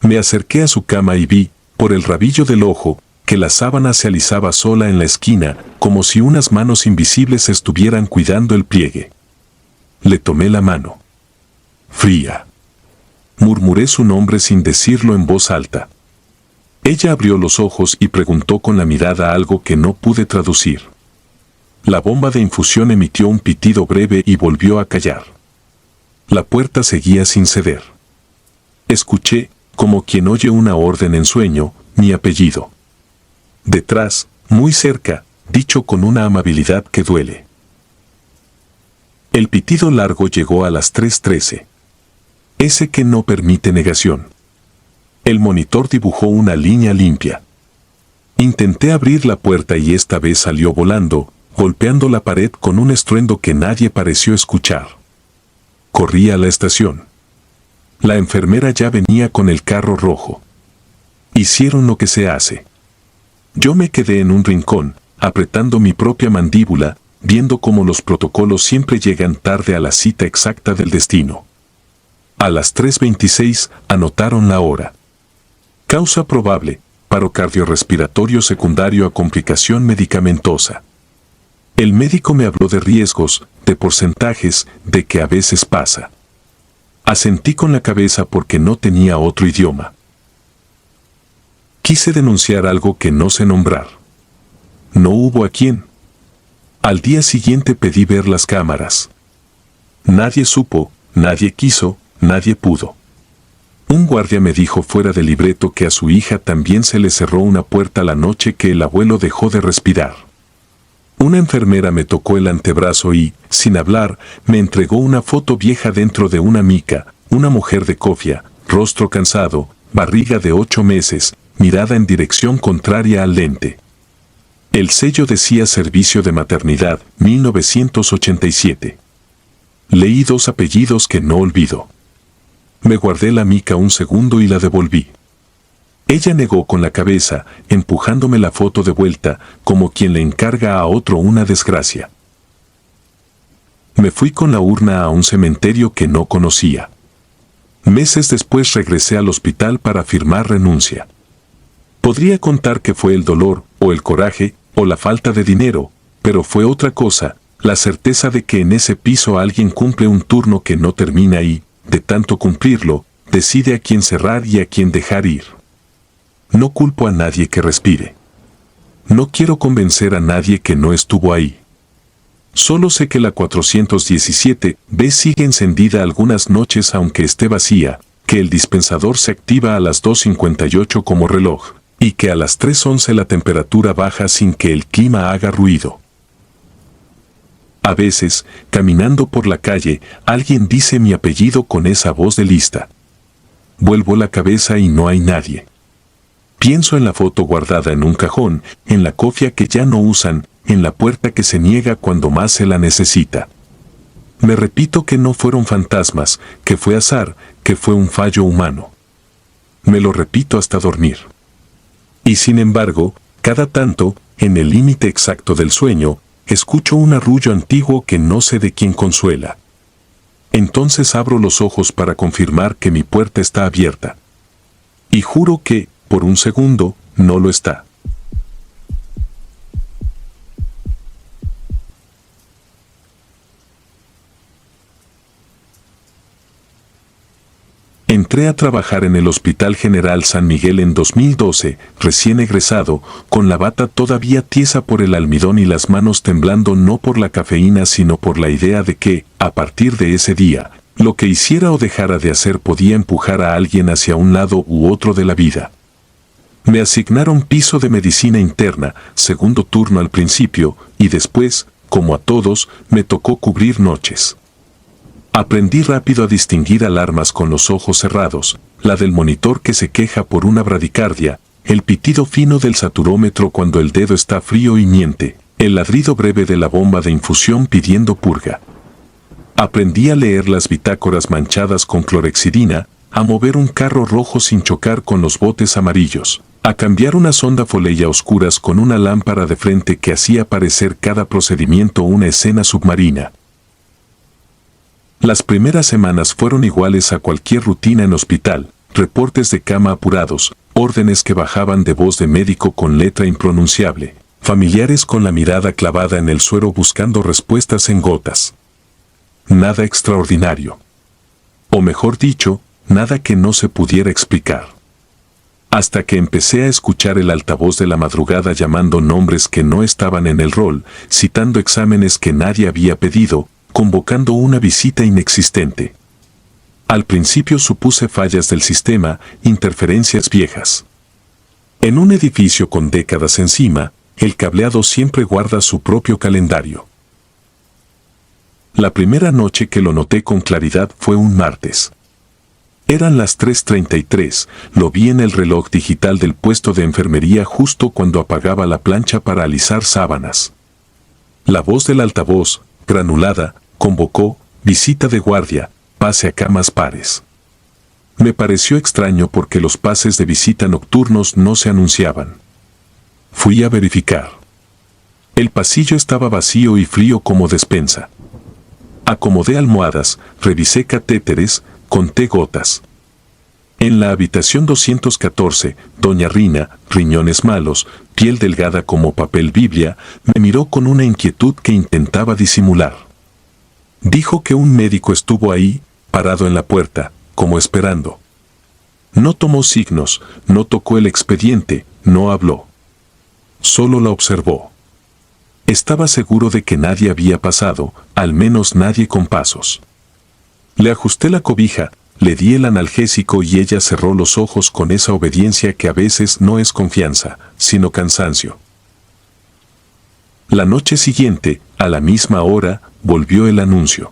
Me acerqué a su cama y vi, por el rabillo del ojo, que la sábana se alisaba sola en la esquina, como si unas manos invisibles estuvieran cuidando el pliegue. Le tomé la mano. Fría. Murmuré su nombre sin decirlo en voz alta. Ella abrió los ojos y preguntó con la mirada algo que no pude traducir. La bomba de infusión emitió un pitido breve y volvió a callar. La puerta seguía sin ceder. Escuché, como quien oye una orden en sueño, mi apellido. Detrás, muy cerca, dicho con una amabilidad que duele. El pitido largo llegó a las 3:13. Ese que no permite negación. El monitor dibujó una línea limpia. Intenté abrir la puerta y esta vez salió volando, golpeando la pared con un estruendo que nadie pareció escuchar. Corrí a la estación. La enfermera ya venía con el carro rojo. Hicieron lo que se hace. Yo me quedé en un rincón, apretando mi propia mandíbula, viendo cómo los protocolos siempre llegan tarde a la cita exacta del destino. A las 3:26 anotaron la hora. Causa probable, paro cardiorrespiratorio secundario a complicación medicamentosa. El médico me habló de riesgos, de porcentajes, de que a veces pasa. Asentí con la cabeza porque no tenía otro idioma. Quise denunciar algo que no sé nombrar. No hubo a quién. Al día siguiente pedí ver las cámaras. Nadie supo, nadie quiso, nadie pudo. Un guardia me dijo fuera del libreto que a su hija también se le cerró una puerta la noche que el abuelo dejó de respirar. Una enfermera me tocó el antebrazo y, sin hablar, me entregó una foto vieja dentro de una mica, una mujer de cofia, rostro cansado, barriga de 8 meses, mirada en dirección contraria al lente. El sello decía Servicio de Maternidad, 1987. Leí 2 apellidos que no olvido. Me guardé la mica un segundo y la devolví. Ella negó con la cabeza, empujándome la foto de vuelta, como quien le encarga a otro una desgracia. Me fui con la urna a un cementerio que no conocía. Meses después regresé al hospital para firmar renuncia. Podría contar que fue el dolor, o el coraje, o la falta de dinero, pero fue otra cosa, la certeza de que en ese piso alguien cumple un turno que no termina y, de tanto cumplirlo, decide a quién cerrar y a quién dejar ir. No culpo a nadie que respire. No quiero convencer a nadie que no estuvo ahí. Solo sé que la 417B sigue encendida algunas noches aunque esté vacía, que el dispensador se activa a las 2:58 como reloj, y que a las 3:11 la temperatura baja sin que el clima haga ruido. A veces, caminando por la calle, alguien dice mi apellido con esa voz de lista. Vuelvo la cabeza y no hay nadie. Pienso en la foto guardada en un cajón, en la cofia que ya no usan, en la puerta que se niega cuando más se la necesita. Me repito que no fueron fantasmas, que fue azar, que fue un fallo humano. Me lo repito hasta dormir. Y sin embargo, cada tanto, en el límite exacto del sueño, escucho un arrullo antiguo que no sé de quién consuela. Entonces abro los ojos para confirmar que mi puerta está abierta. Y juro que, por un segundo, no lo está. Entré a trabajar en el Hospital General San Miguel en 2012, recién egresado, con la bata todavía tiesa por el almidón y las manos temblando no por la cafeína sino por la idea de que, a partir de ese día, lo que hiciera o dejara de hacer podía empujar a alguien hacia un lado u otro de la vida. Me asignaron piso de medicina interna, segundo turno al principio, y después, como a todos, me tocó cubrir noches. Aprendí rápido a distinguir alarmas con los ojos cerrados, la del monitor que se queja por una bradicardia, el pitido fino del saturómetro cuando el dedo está frío y miente, el ladrido breve de la bomba de infusión pidiendo purga. Aprendí a leer las bitácoras manchadas con clorexidina, a mover un carro rojo sin chocar con los botes amarillos, a cambiar una sonda Foley a oscuras con una lámpara de frente que hacía parecer cada procedimiento una escena submarina. Las primeras semanas fueron iguales a cualquier rutina en hospital, reportes de cama apurados, órdenes que bajaban de voz de médico con letra impronunciable, familiares con la mirada clavada en el suero buscando respuestas en gotas. Nada extraordinario. O mejor dicho, nada que no se pudiera explicar. Hasta que empecé a escuchar el altavoz de la madrugada llamando nombres que no estaban en el rol, citando exámenes que nadie había pedido, convocando una visita inexistente. Al principio supuse fallas del sistema, interferencias viejas. En un edificio con décadas encima, el cableado siempre guarda su propio calendario. La primera noche que lo noté con claridad fue un martes. Eran las 3:33, lo vi en el reloj digital del puesto de enfermería justo cuando apagaba la plancha para alisar sábanas. La voz del altavoz, granulada, convocó, visita de guardia, pase a camas pares. Me pareció extraño porque los pases de visita nocturnos no se anunciaban. Fui a verificar. El pasillo estaba vacío y frío como despensa. Acomodé almohadas, revisé catéteres, conté gotas. En la habitación 214, doña Rina, riñones malos, piel delgada como papel Biblia, me miró con una inquietud que intentaba disimular. Dijo que un médico estuvo ahí, parado en la puerta, como esperando. No tomó signos, no tocó el expediente, no habló. Solo la observó. Estaba seguro de que nadie había pasado, al menos nadie con pasos. Le ajusté la cobija, le di el analgésico y ella cerró los ojos con esa obediencia que a veces no es confianza, sino cansancio. La noche siguiente, a la misma hora, volvió el anuncio.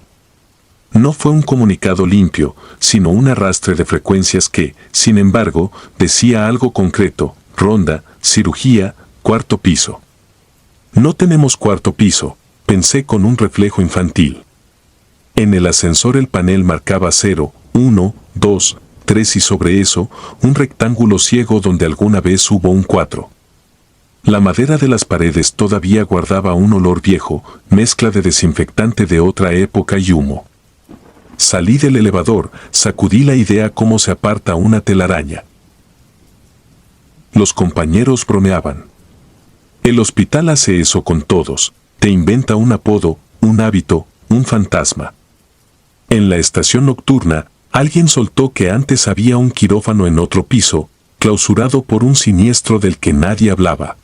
No fue un comunicado limpio, sino un arrastre de frecuencias que, sin embargo, decía algo concreto: ronda, cirugía, cuarto piso. No tenemos cuarto piso, pensé con un reflejo infantil. En el ascensor el panel marcaba 0, 1, 2, 3 y sobre eso, un rectángulo ciego donde alguna vez hubo un 4. La madera de las paredes todavía guardaba un olor viejo, mezcla de desinfectante de otra época y humo. Salí del elevador, sacudí la idea cómo se aparta una telaraña. Los compañeros bromeaban. El hospital hace eso con todos, te inventa un apodo, un hábito, un fantasma. En la estación nocturna, alguien soltó que antes había un quirófano en otro piso, clausurado por un siniestro del que nadie hablaba.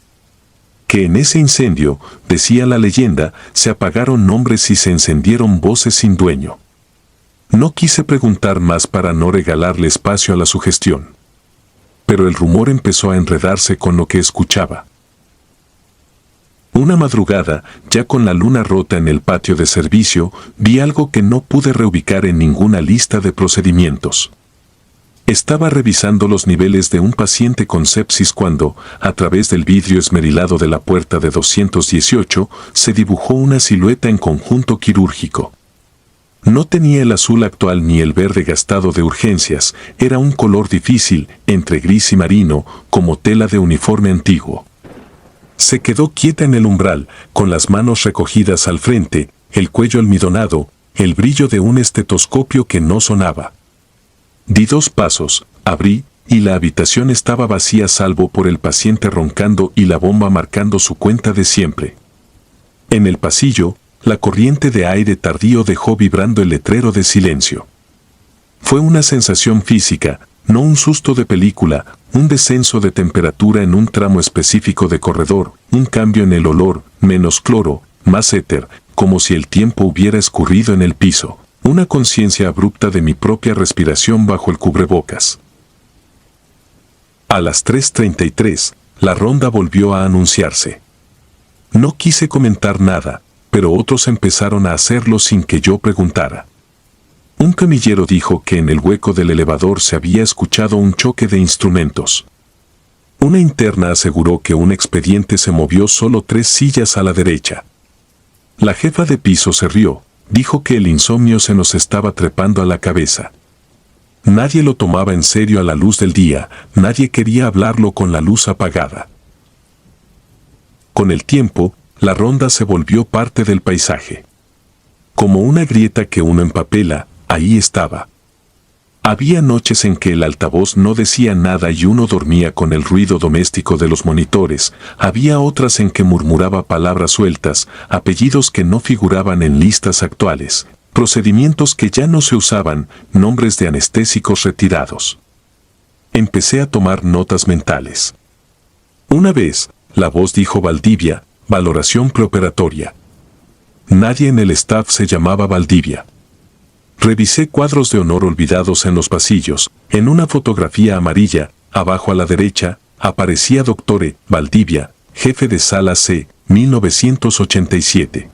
Que en ese incendio, decía la leyenda, se apagaron nombres y se encendieron voces sin dueño. No quise preguntar más para no regalarle espacio a la sugestión. Pero el rumor empezó a enredarse con lo que escuchaba. Una madrugada, ya con la luna rota en el patio de servicio, vi algo que no pude reubicar en ninguna lista de procedimientos. Estaba revisando los niveles de un paciente con sepsis cuando, a través del vidrio esmerilado de la puerta de 218, se dibujó una silueta en conjunto quirúrgico. No tenía el azul actual ni el verde gastado de urgencias, era un color difícil, entre gris y marino, como tela de uniforme antiguo. Se quedó quieta en el umbral, con las manos recogidas al frente, el cuello almidonado, el brillo de un estetoscopio que no sonaba. Di 2 pasos, abrí, y la habitación estaba vacía salvo por el paciente roncando y la bomba marcando su cuenta de siempre. En el pasillo, la corriente de aire tardío dejó vibrando el letrero de silencio. Fue una sensación física, no un susto de película, un descenso de temperatura en un tramo específico de corredor, un cambio en el olor, menos cloro, más éter, como si el tiempo hubiera escurrido en el piso, una conciencia abrupta de mi propia respiración bajo el cubrebocas. A las 3:33, la ronda volvió a anunciarse. No quise comentar nada, pero otros empezaron a hacerlo sin que yo preguntara. Un camillero dijo que en el hueco del elevador se había escuchado un choque de instrumentos. Una interna aseguró que un expediente se movió solo 3 sillas a la derecha. La jefa de piso se rió, dijo que el insomnio se nos estaba trepando a la cabeza. Nadie lo tomaba en serio a la luz del día, nadie quería hablarlo con la luz apagada. Con el tiempo, la ronda se volvió parte del paisaje. Como una grieta que uno empapela, ahí estaba. Había noches en que el altavoz no decía nada y uno dormía con el ruido doméstico de los monitores, había otras en que murmuraba palabras sueltas, apellidos que no figuraban en listas actuales, procedimientos que ya no se usaban, nombres de anestésicos retirados. Empecé a tomar notas mentales. Una vez, la voz dijo Valdivia, valoración preoperatoria. Nadie en el staff se llamaba Valdivia. Revisé cuadros de honor olvidados en los pasillos. En una fotografía amarilla, abajo a la derecha, aparecía Dr. Valdivia, jefe de Sala C, 1987.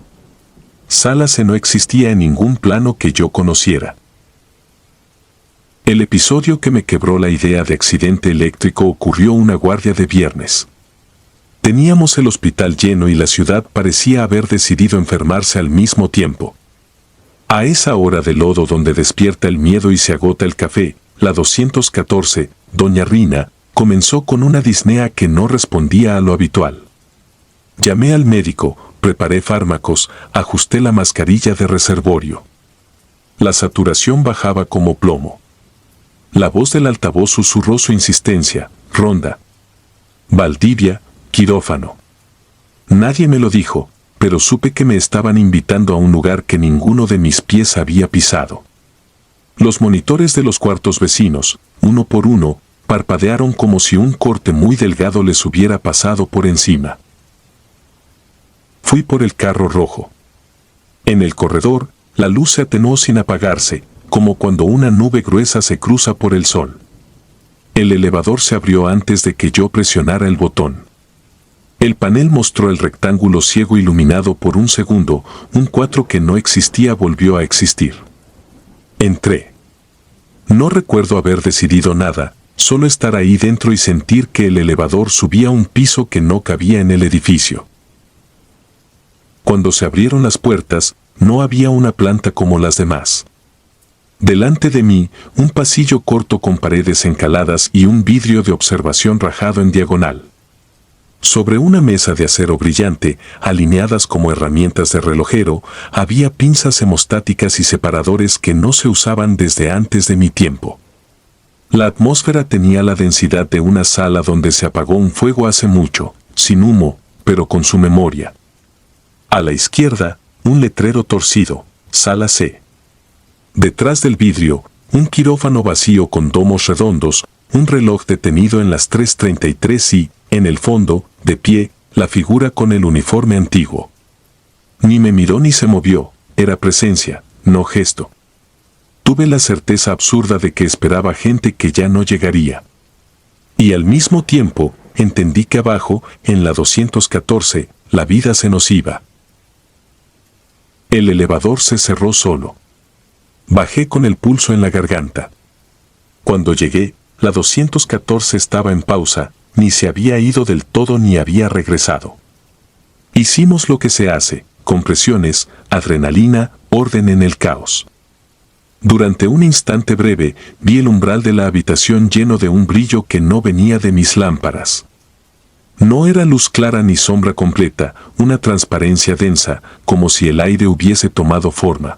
Sala C no existía en ningún plano que yo conociera. El episodio que me quebró la idea de accidente eléctrico ocurrió una guardia de viernes. Teníamos el hospital lleno y la ciudad parecía haber decidido enfermarse al mismo tiempo. A esa hora de lodo donde despierta el miedo y se agota el café, la 214, doña Rina, comenzó con una disnea que no respondía a lo habitual. Llamé al médico, preparé fármacos, ajusté la mascarilla de reservorio. La saturación bajaba como plomo. La voz del altavoz susurró su insistencia, ronda. Valdivia, quirófano. Nadie me lo dijo, pero supe que me estaban invitando a un lugar que ninguno de mis pies había pisado. Los monitores de los cuartos vecinos, uno por uno, parpadearon como si un corte muy delgado les hubiera pasado por encima. Fui por el carro rojo. En el corredor, la luz se atenuó sin apagarse, como cuando una nube gruesa se cruza por el sol. El elevador se abrió antes de que yo presionara el botón. El panel mostró el rectángulo ciego iluminado por un segundo, un 4 que no existía volvió a existir. Entré. No recuerdo haber decidido nada, solo estar ahí dentro y sentir que el elevador subía a un piso que no cabía en el edificio. Cuando se abrieron las puertas, no había una planta como las demás. Delante de mí, un pasillo corto con paredes encaladas y un vidrio de observación rajado en diagonal. Sobre una mesa de acero brillante, alineadas como herramientas de relojero, había pinzas hemostáticas y separadores que no se usaban desde antes de mi tiempo. La atmósfera tenía la densidad de una sala donde se apagó un fuego hace mucho, sin humo, pero con su memoria. A la izquierda, un letrero torcido, Sala C. Detrás del vidrio, un quirófano vacío con domos redondos, un reloj detenido en las 3:33 y, en el fondo, de pie, la figura con el uniforme antiguo. Ni me miró ni se movió, era presencia, no gesto. Tuve la certeza absurda de que esperaba gente que ya no llegaría. Y al mismo tiempo, entendí que abajo, en la 214, la vida se nos iba. El elevador se cerró solo. Bajé con el pulso en la garganta. Cuando llegué, la 214 estaba en pausa, ni se había ido del todo ni había regresado. Hicimos lo que se hace, compresiones, adrenalina, orden en el caos. Durante un instante breve, vi el umbral de la habitación lleno de un brillo que no venía de mis lámparas. No era luz clara ni sombra completa, una transparencia densa, como si el aire hubiese tomado forma.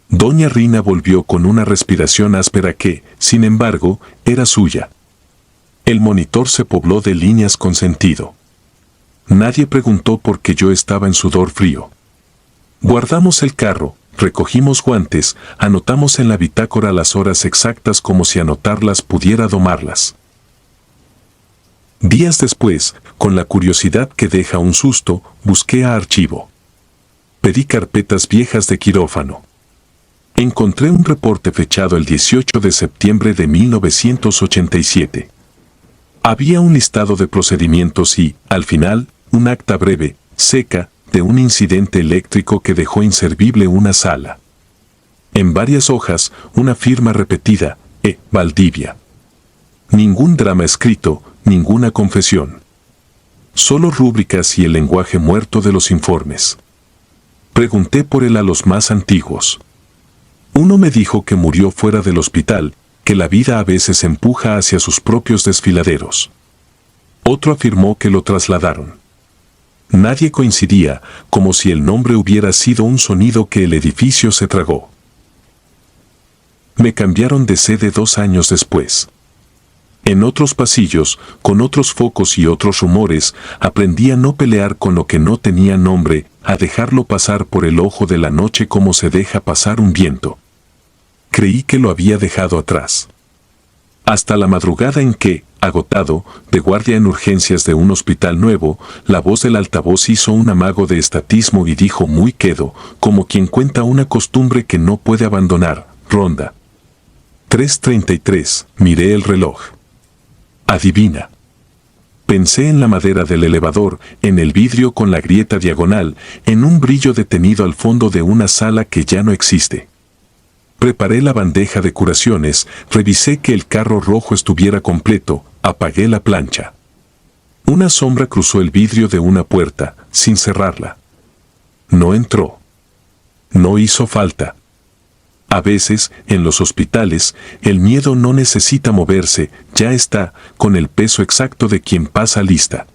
Doña Rina volvió con una respiración áspera que, sin embargo, era suya. El monitor se pobló de líneas con sentido. Nadie preguntó por qué yo estaba en sudor frío. Guardamos el carro, recogimos guantes, anotamos en la bitácora las horas exactas como si anotarlas pudiera domarlas. Días después, con la curiosidad que deja un susto, busqué a archivo. Pedí carpetas viejas de quirófano. Encontré un reporte fechado el 18 de septiembre de 1987. Había un listado de procedimientos y, al final, un acta breve, seca, de un incidente eléctrico que dejó inservible una sala. En varias hojas, una firma repetida, Valdivia. Ningún drama escrito, ninguna confesión. Solo rúbricas y el lenguaje muerto de los informes. Pregunté por él a los más antiguos. Uno me dijo que murió fuera del hospital, que la vida a veces empuja hacia sus propios desfiladeros. Otro afirmó que lo trasladaron. Nadie coincidía, como si el nombre hubiera sido un sonido que el edificio se tragó. Me cambiaron de sede 2 años después. En otros pasillos, con otros focos y otros rumores, aprendí a no pelear con lo que no tenía nombre, a dejarlo pasar por el ojo de la noche como se deja pasar un viento. Creí que lo había dejado atrás. Hasta la madrugada en que, agotado, de guardia en urgencias de un hospital nuevo, la voz del altavoz hizo un amago de estatismo y dijo muy quedo, como quien cuenta una costumbre que no puede abandonar: ronda 3:33, miré el reloj. Adivina. Pensé en la madera del elevador, en el vidrio con la grieta diagonal, en un brillo detenido al fondo de una sala que ya no existe. Preparé la bandeja de curaciones, revisé que el carro rojo estuviera completo, apagué la plancha. Una sombra cruzó el vidrio de una puerta, sin cerrarla. No entró. No hizo falta. A veces, en los hospitales, el miedo no necesita moverse, ya está, con el peso exacto de quien pasa lista.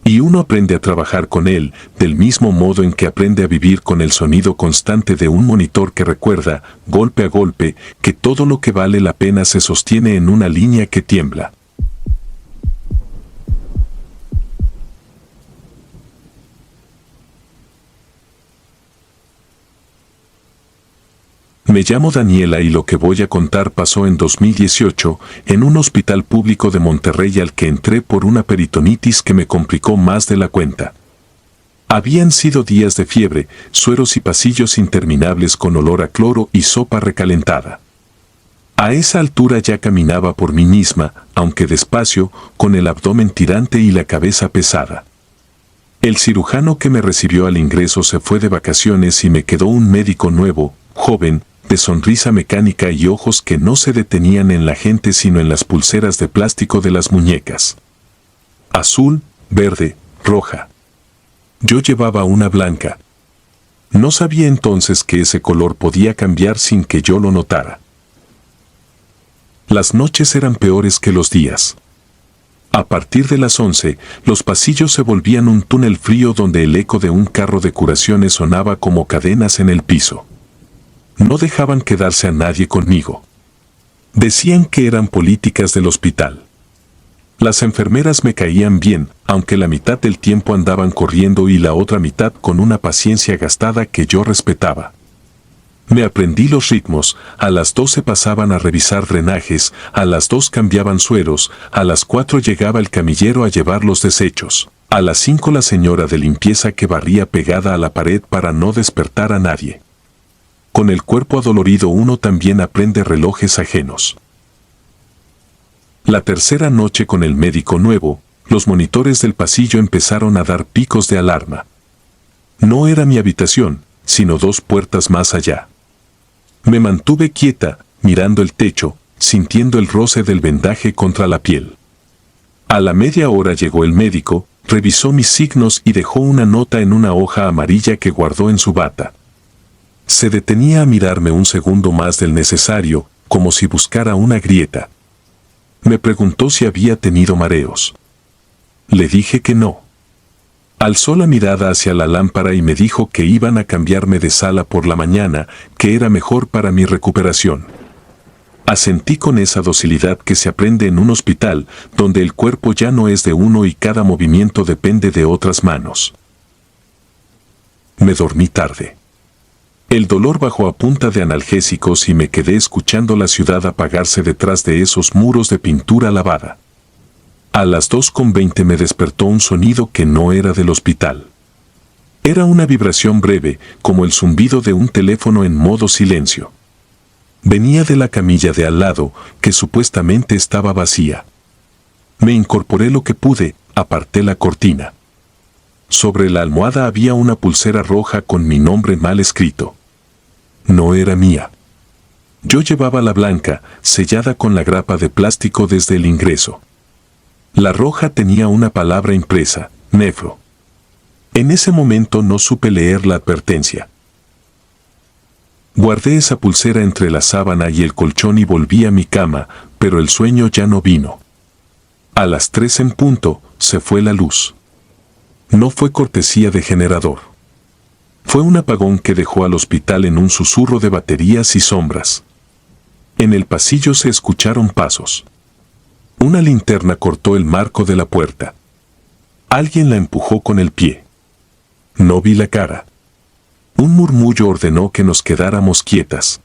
Y uno aprende a trabajar con él, del mismo modo en que aprende a vivir con el sonido constante de un monitor que recuerda, golpe a golpe, que todo lo que vale la pena se sostiene en una línea que tiembla. Me llamo Daniela y lo que voy a contar pasó en 2018, en un hospital público de Monterrey al que entré por una peritonitis que me complicó más de la cuenta. Habían sido días de fiebre, sueros y pasillos interminables con olor a cloro y sopa recalentada. A esa altura ya caminaba por mí misma, aunque despacio, con el abdomen tirante y la cabeza pesada. El cirujano que me recibió al ingreso se fue de vacaciones y me quedó un médico nuevo, joven, de sonrisa mecánica y ojos que no se detenían en la gente sino en las pulseras de plástico de las muñecas. Azul, verde, roja. Yo llevaba una blanca. No sabía entonces que ese color podía cambiar sin que yo lo notara. Las noches eran peores que los días. A partir de las 11, los pasillos se volvían un túnel frío donde el eco de un carro de curaciones sonaba como cadenas en el piso. No dejaban quedarse a nadie conmigo. Decían que eran políticas del hospital. Las enfermeras me caían bien, aunque la mitad del tiempo andaban corriendo y la otra mitad con una paciencia gastada que yo respetaba. Me aprendí los ritmos: a las 12 pasaban a revisar drenajes, a las 2 cambiaban sueros, a las 4 llegaba el camillero a llevar los desechos, a las 5 la señora de limpieza que barría pegada a la pared para no despertar a nadie. Con el cuerpo adolorido uno también aprende relojes ajenos. La tercera noche con el médico nuevo, los monitores del pasillo empezaron a dar picos de alarma. No era mi habitación, sino 2 puertas más allá. Me mantuve quieta, mirando el techo, sintiendo el roce del vendaje contra la piel. A la media hora llegó el médico, revisó mis signos y dejó una nota en una hoja amarilla que guardó en su bata. Se detenía a mirarme un segundo más del necesario, como si buscara una grieta. Me preguntó si había tenido mareos. Le dije que no. Alzó la mirada hacia la lámpara y me dijo que iban a cambiarme de sala por la mañana, que era mejor para mi recuperación. Asentí con esa docilidad que se aprende en un hospital, donde el cuerpo ya no es de uno y cada movimiento depende de otras manos. Me dormí tarde. El dolor bajó a punta de analgésicos y me quedé escuchando la ciudad apagarse detrás de esos muros de pintura lavada. A las 2:20 me despertó un sonido que no era del hospital. Era una vibración breve, como el zumbido de un teléfono en modo silencio. Venía de la camilla de al lado, que supuestamente estaba vacía. Me incorporé lo que pude, aparté la cortina. Sobre la almohada había una pulsera roja con mi nombre mal escrito. No era mía. Yo llevaba la blanca, sellada con la grapa de plástico desde el ingreso. La roja tenía una palabra impresa: nefro. En ese momento no supe leer la advertencia. Guardé esa pulsera entre la sábana y el colchón y volví a mi cama, pero el sueño ya no vino. A las 3 en punto, se fue la luz. No fue cortesía de generador. Fue un apagón que dejó al hospital en un susurro de baterías y sombras. En el pasillo se escucharon pasos. Una linterna cortó el marco de la puerta. Alguien la empujó con el pie. No vi la cara. Un murmullo ordenó que nos quedáramos quietas.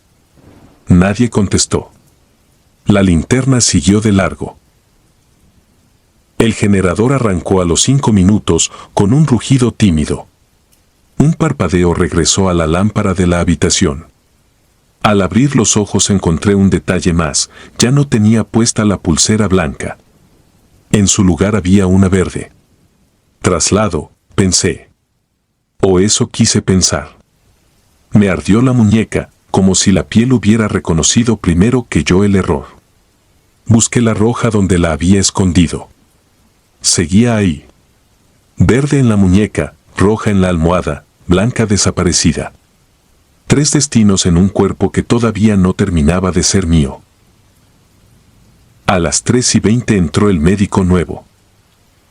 Nadie contestó. La linterna siguió de largo. El generador arrancó a los 5 minutos con un rugido tímido. Un parpadeo regresó a la lámpara de la habitación. Al abrir los ojos encontré un detalle más, ya no tenía puesta la pulsera blanca. En su lugar había una verde. Traslado, pensé. O eso quise pensar. Me ardió la muñeca, como si la piel hubiera reconocido primero que yo el error. Busqué la roja donde la había escondido. Seguía ahí. Verde en la muñeca, roja en la almohada, blanca desaparecida. 3 destinos en un cuerpo que todavía no terminaba de ser mío. A las 3:20 entró el médico nuevo.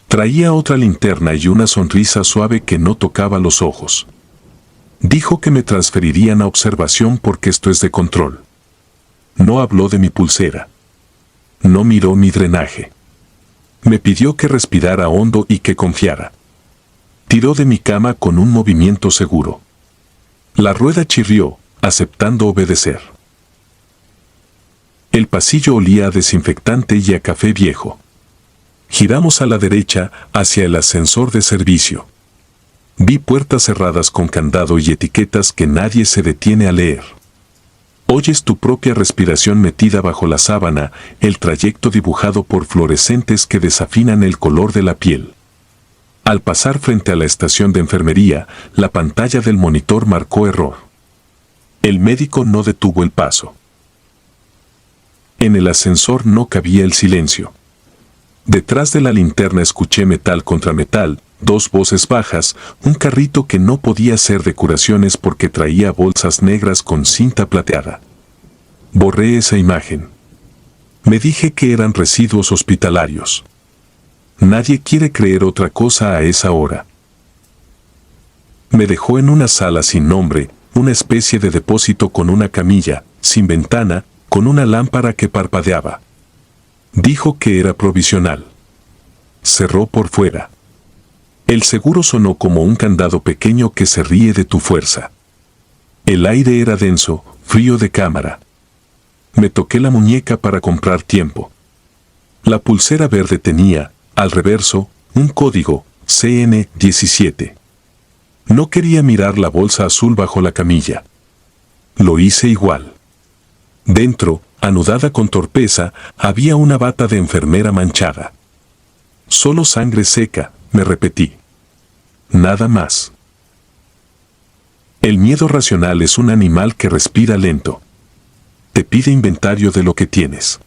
Traía otra linterna y una sonrisa suave que no tocaba los ojos. Dijo que me transferirían a observación porque esto es de control. No habló de mi pulsera. No miró mi drenaje. Me pidió que respirara hondo y que confiara. Tiró de mi cama con un movimiento seguro. La rueda chirrió, aceptando obedecer. El pasillo olía a desinfectante y a café viejo. Giramos a la derecha, hacia el ascensor de servicio. Vi puertas cerradas con candado y etiquetas que nadie se detiene a leer. Oyes tu propia respiración metida bajo la sábana, el trayecto dibujado por fluorescentes que desafinan el color de la piel. Al pasar frente a la estación de enfermería, la pantalla del monitor marcó error. El médico no detuvo el paso. En el ascensor no cabía el silencio. Detrás de la linterna escuché metal contra metal, 2 voces bajas, un carrito que no podía ser de curaciones porque traía bolsas negras con cinta plateada. Borré esa imagen. Me dije que eran residuos hospitalarios. Nadie quiere creer otra cosa a esa hora. Me dejó en una sala sin nombre, una especie de depósito con una camilla, sin ventana, con una lámpara que parpadeaba. Dijo que era provisional. Cerró por fuera. El seguro sonó como un candado pequeño que se ríe de tu fuerza. El aire era denso, frío de cámara. Me toqué la muñeca para comprar tiempo. La pulsera verde tenía, al reverso, un código, CN17. No quería mirar la bolsa azul bajo la camilla. Lo hice igual. Dentro, anudada con torpeza, había una bata de enfermera manchada. Solo sangre seca, me repetí. Nada más. El miedo racional es un animal que respira lento. Te pide inventario de lo que tienes.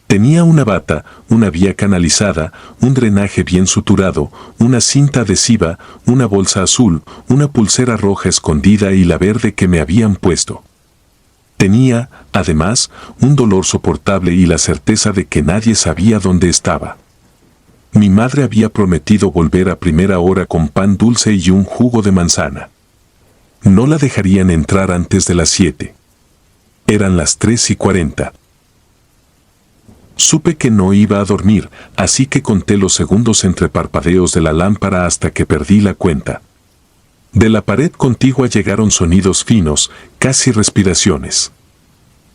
Tenía una bata, una vía canalizada, un drenaje bien suturado, una cinta adhesiva, una bolsa azul, una pulsera roja escondida y la verde que me habían puesto. Tenía, además, un dolor soportable y la certeza de que nadie sabía dónde estaba. Mi madre había prometido volver a primera hora con pan dulce y un jugo de manzana. No la dejarían entrar antes de las 7. Eran las 3:40. Supe que no iba a dormir, así que conté los segundos entre parpadeos de la lámpara hasta que perdí la cuenta. De la pared contigua llegaron sonidos finos, casi respiraciones.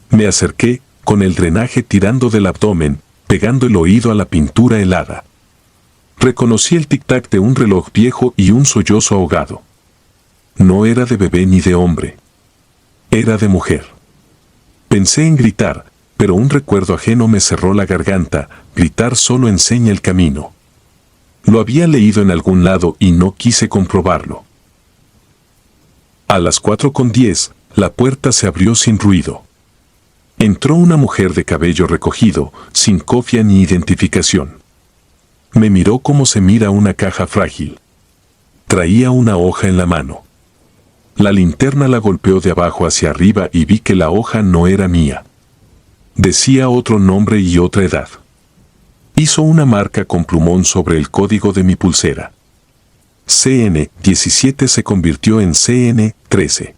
Me acerqué, con el drenaje tirando del abdomen, pegando el oído a la pintura helada. Reconocí el tic-tac de un reloj viejo y un sollozo ahogado. No era de bebé ni de hombre. Era de mujer. Pensé en gritar, pero un recuerdo ajeno me cerró la garganta. Gritar solo enseña el camino. Lo había leído en algún lado y no quise comprobarlo. A las 4:10, la puerta se abrió sin ruido. Entró una mujer de cabello recogido, sin cofia ni identificación. Me miró como se mira una caja frágil. Traía una hoja en la mano. La linterna la golpeó de abajo hacia arriba y vi que la hoja no era mía. Decía otro nombre y otra edad. Hizo una marca con plumón sobre el código de mi pulsera. CN17 se convirtió en CN13.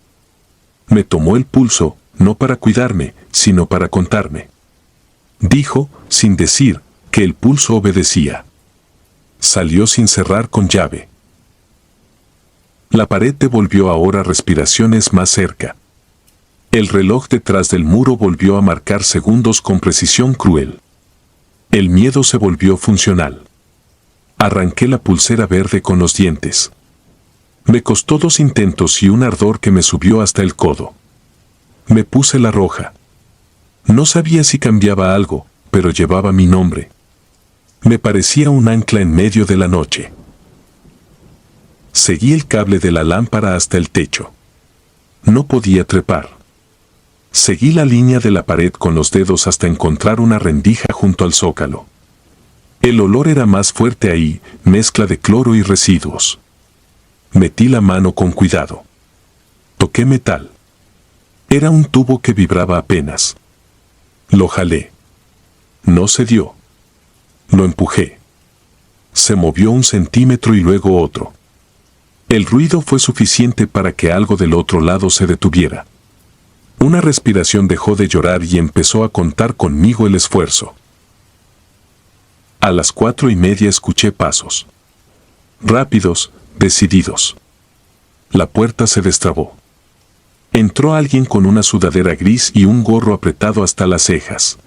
Me tomó el pulso, no para cuidarme, sino para contarme. Dijo, sin decir, que el pulso obedecía. Salió sin cerrar con llave. La pared devolvió ahora respiraciones más cerca. El reloj detrás del muro volvió a marcar segundos con precisión cruel. El miedo se volvió funcional. Arranqué la pulsera verde con los dientes. Me costó 2 intentos y un ardor que me subió hasta el codo. Me puse la roja. No sabía si cambiaba algo, pero llevaba mi nombre. Me parecía un ancla en medio de la noche. Seguí el cable de la lámpara hasta el techo. No podía trepar. Seguí la línea de la pared con los dedos hasta encontrar una rendija junto al zócalo. El olor era más fuerte ahí, mezcla de cloro y residuos. Metí la mano con cuidado. Toqué metal. Era un tubo que vibraba apenas. Lo jalé. No se dio. Lo empujé. Se movió 1 centímetro y luego otro. El ruido fue suficiente para que algo del otro lado se detuviera. Una respiración dejó de llorar y empezó a contar conmigo el esfuerzo. A las 4:30 escuché pasos. Rápidos, decididos. La puerta se destrabó. Entró alguien con una sudadera gris y un gorro apretado hasta las cejas.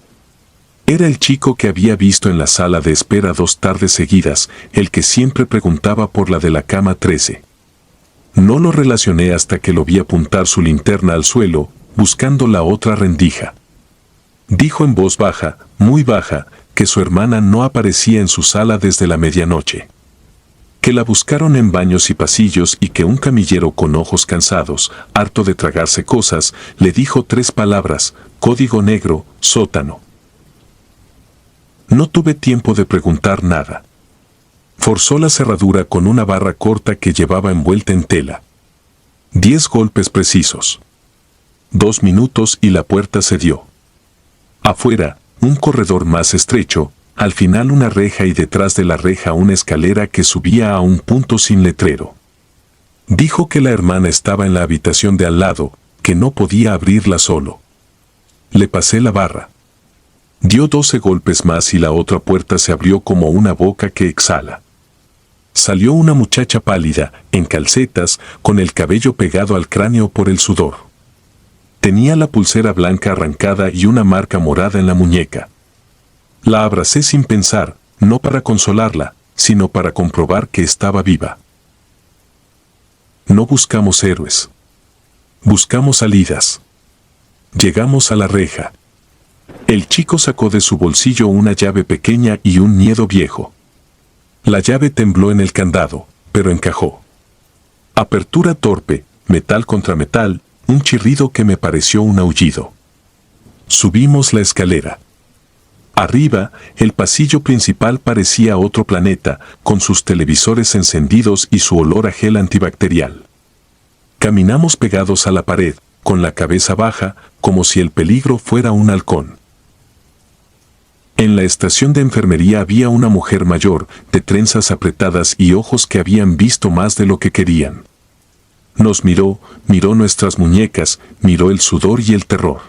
Era el chico que había visto en la sala de espera 2 tardes seguidas, el que siempre preguntaba por la de la cama 13. No lo relacioné hasta que lo vi apuntar su linterna al suelo, buscando la otra rendija. Dijo en voz baja, muy baja, que su hermana no aparecía en su sala desde la medianoche. Que la buscaron en baños y pasillos y que un camillero con ojos cansados, harto de tragarse cosas, le dijo 3 palabras: código negro, sótano. No tuve tiempo de preguntar nada. Forzó la cerradura con una barra corta que llevaba envuelta en tela. 10 golpes precisos. 2 minutos y la puerta cedió. Afuera, un corredor más estrecho, al final una reja y detrás de la reja una escalera que subía a un punto sin letrero. Dijo que la hermana estaba en la habitación de al lado, que no podía abrirla solo. Le pasé la barra. Dio 12 golpes más y la otra puerta se abrió como una boca que exhala. Salió una muchacha pálida, en calcetas, con el cabello pegado al cráneo por el sudor. Tenía la pulsera blanca arrancada y una marca morada en la muñeca. La abracé sin pensar, no para consolarla, sino para comprobar que estaba viva. No buscamos héroes. Buscamos salidas. Llegamos a la reja. El chico sacó de su bolsillo una llave pequeña y un miedo viejo. La llave tembló en el candado, pero encajó. Apertura torpe, metal contra metal, un chirrido que me pareció un aullido. Subimos la escalera. Arriba, el pasillo principal parecía otro planeta, con sus televisores encendidos y su olor a gel antibacterial. Caminamos pegados a la pared, con la cabeza baja, como si el peligro fuera un halcón. En la estación de enfermería había una mujer mayor, de trenzas apretadas y ojos que habían visto más de lo que querían. Nos miró nuestras muñecas, miró el sudor y el terror.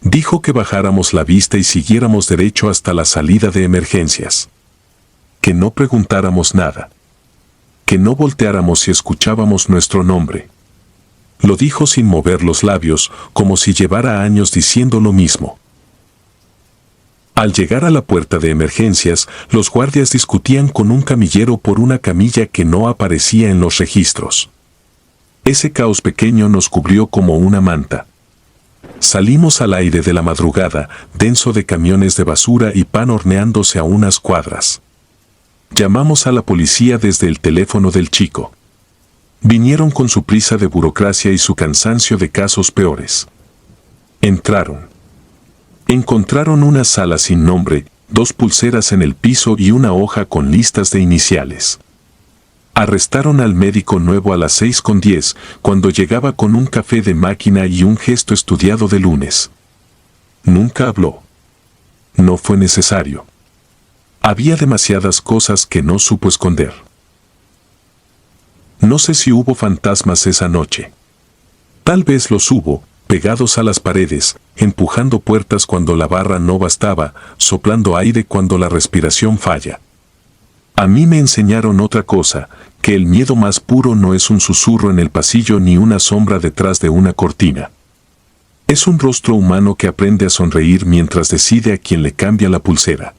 Dijo que bajáramos la vista y siguiéramos derecho hasta la salida de emergencias. Que no preguntáramos nada. Que no volteáramos si escuchábamos nuestro nombre. Lo dijo sin mover los labios, como si llevara años diciendo lo mismo. Al llegar a la puerta de emergencias, los guardias discutían con un camillero por una camilla que no aparecía en los registros. Ese caos pequeño nos cubrió como una manta. Salimos al aire de la madrugada, denso de camiones de basura y pan horneándose a unas cuadras. Llamamos a la policía desde el teléfono del chico. Vinieron con su prisa de burocracia y su cansancio de casos peores. Entraron. Encontraron una sala sin nombre, 2 pulseras en el piso y una hoja con listas de iniciales. Arrestaron al médico nuevo a las 6:10, cuando llegaba con un café de máquina y un gesto estudiado de lunes. Nunca habló. No fue necesario. Había demasiadas cosas que no supo esconder. No sé si hubo fantasmas esa noche. Tal vez los hubo, pegados a las paredes, empujando puertas cuando la barra no bastaba, soplando aire cuando la respiración falla. A mí me enseñaron otra cosa, que el miedo más puro no es un susurro en el pasillo ni una sombra detrás de una cortina. Es un rostro humano que aprende a sonreír mientras decide a quién le cambia la pulsera.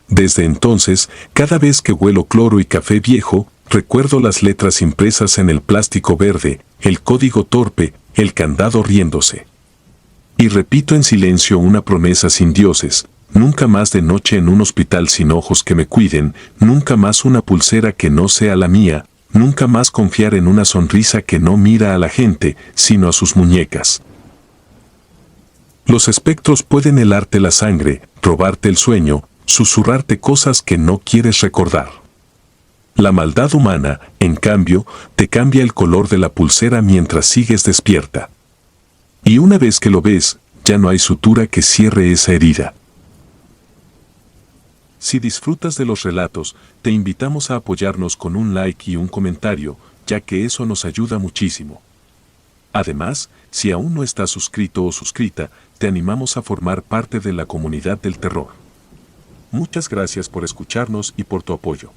Desde entonces, cada vez que huelo cloro y café viejo, recuerdo las letras impresas en el plástico verde, el código torpe, el candado riéndose. Y repito en silencio una promesa sin dioses: nunca más de noche en un hospital sin ojos que me cuiden, nunca más una pulsera que no sea la mía, nunca más confiar en una sonrisa que no mira a la gente, sino a sus muñecas. Los espectros pueden helarte la sangre, robarte el sueño, susurrarte cosas que no quieres recordar. La maldad humana, en cambio, te cambia el color de la pulsera mientras sigues despierta. Y una vez que lo ves, ya no hay sutura que cierre esa herida. Si disfrutas de los relatos, te invitamos a apoyarnos con un like y un comentario, ya que eso nos ayuda muchísimo. Además, si aún no estás suscrito o suscrita, te animamos a formar parte de la comunidad del terror. Muchas gracias por escucharnos y por tu apoyo.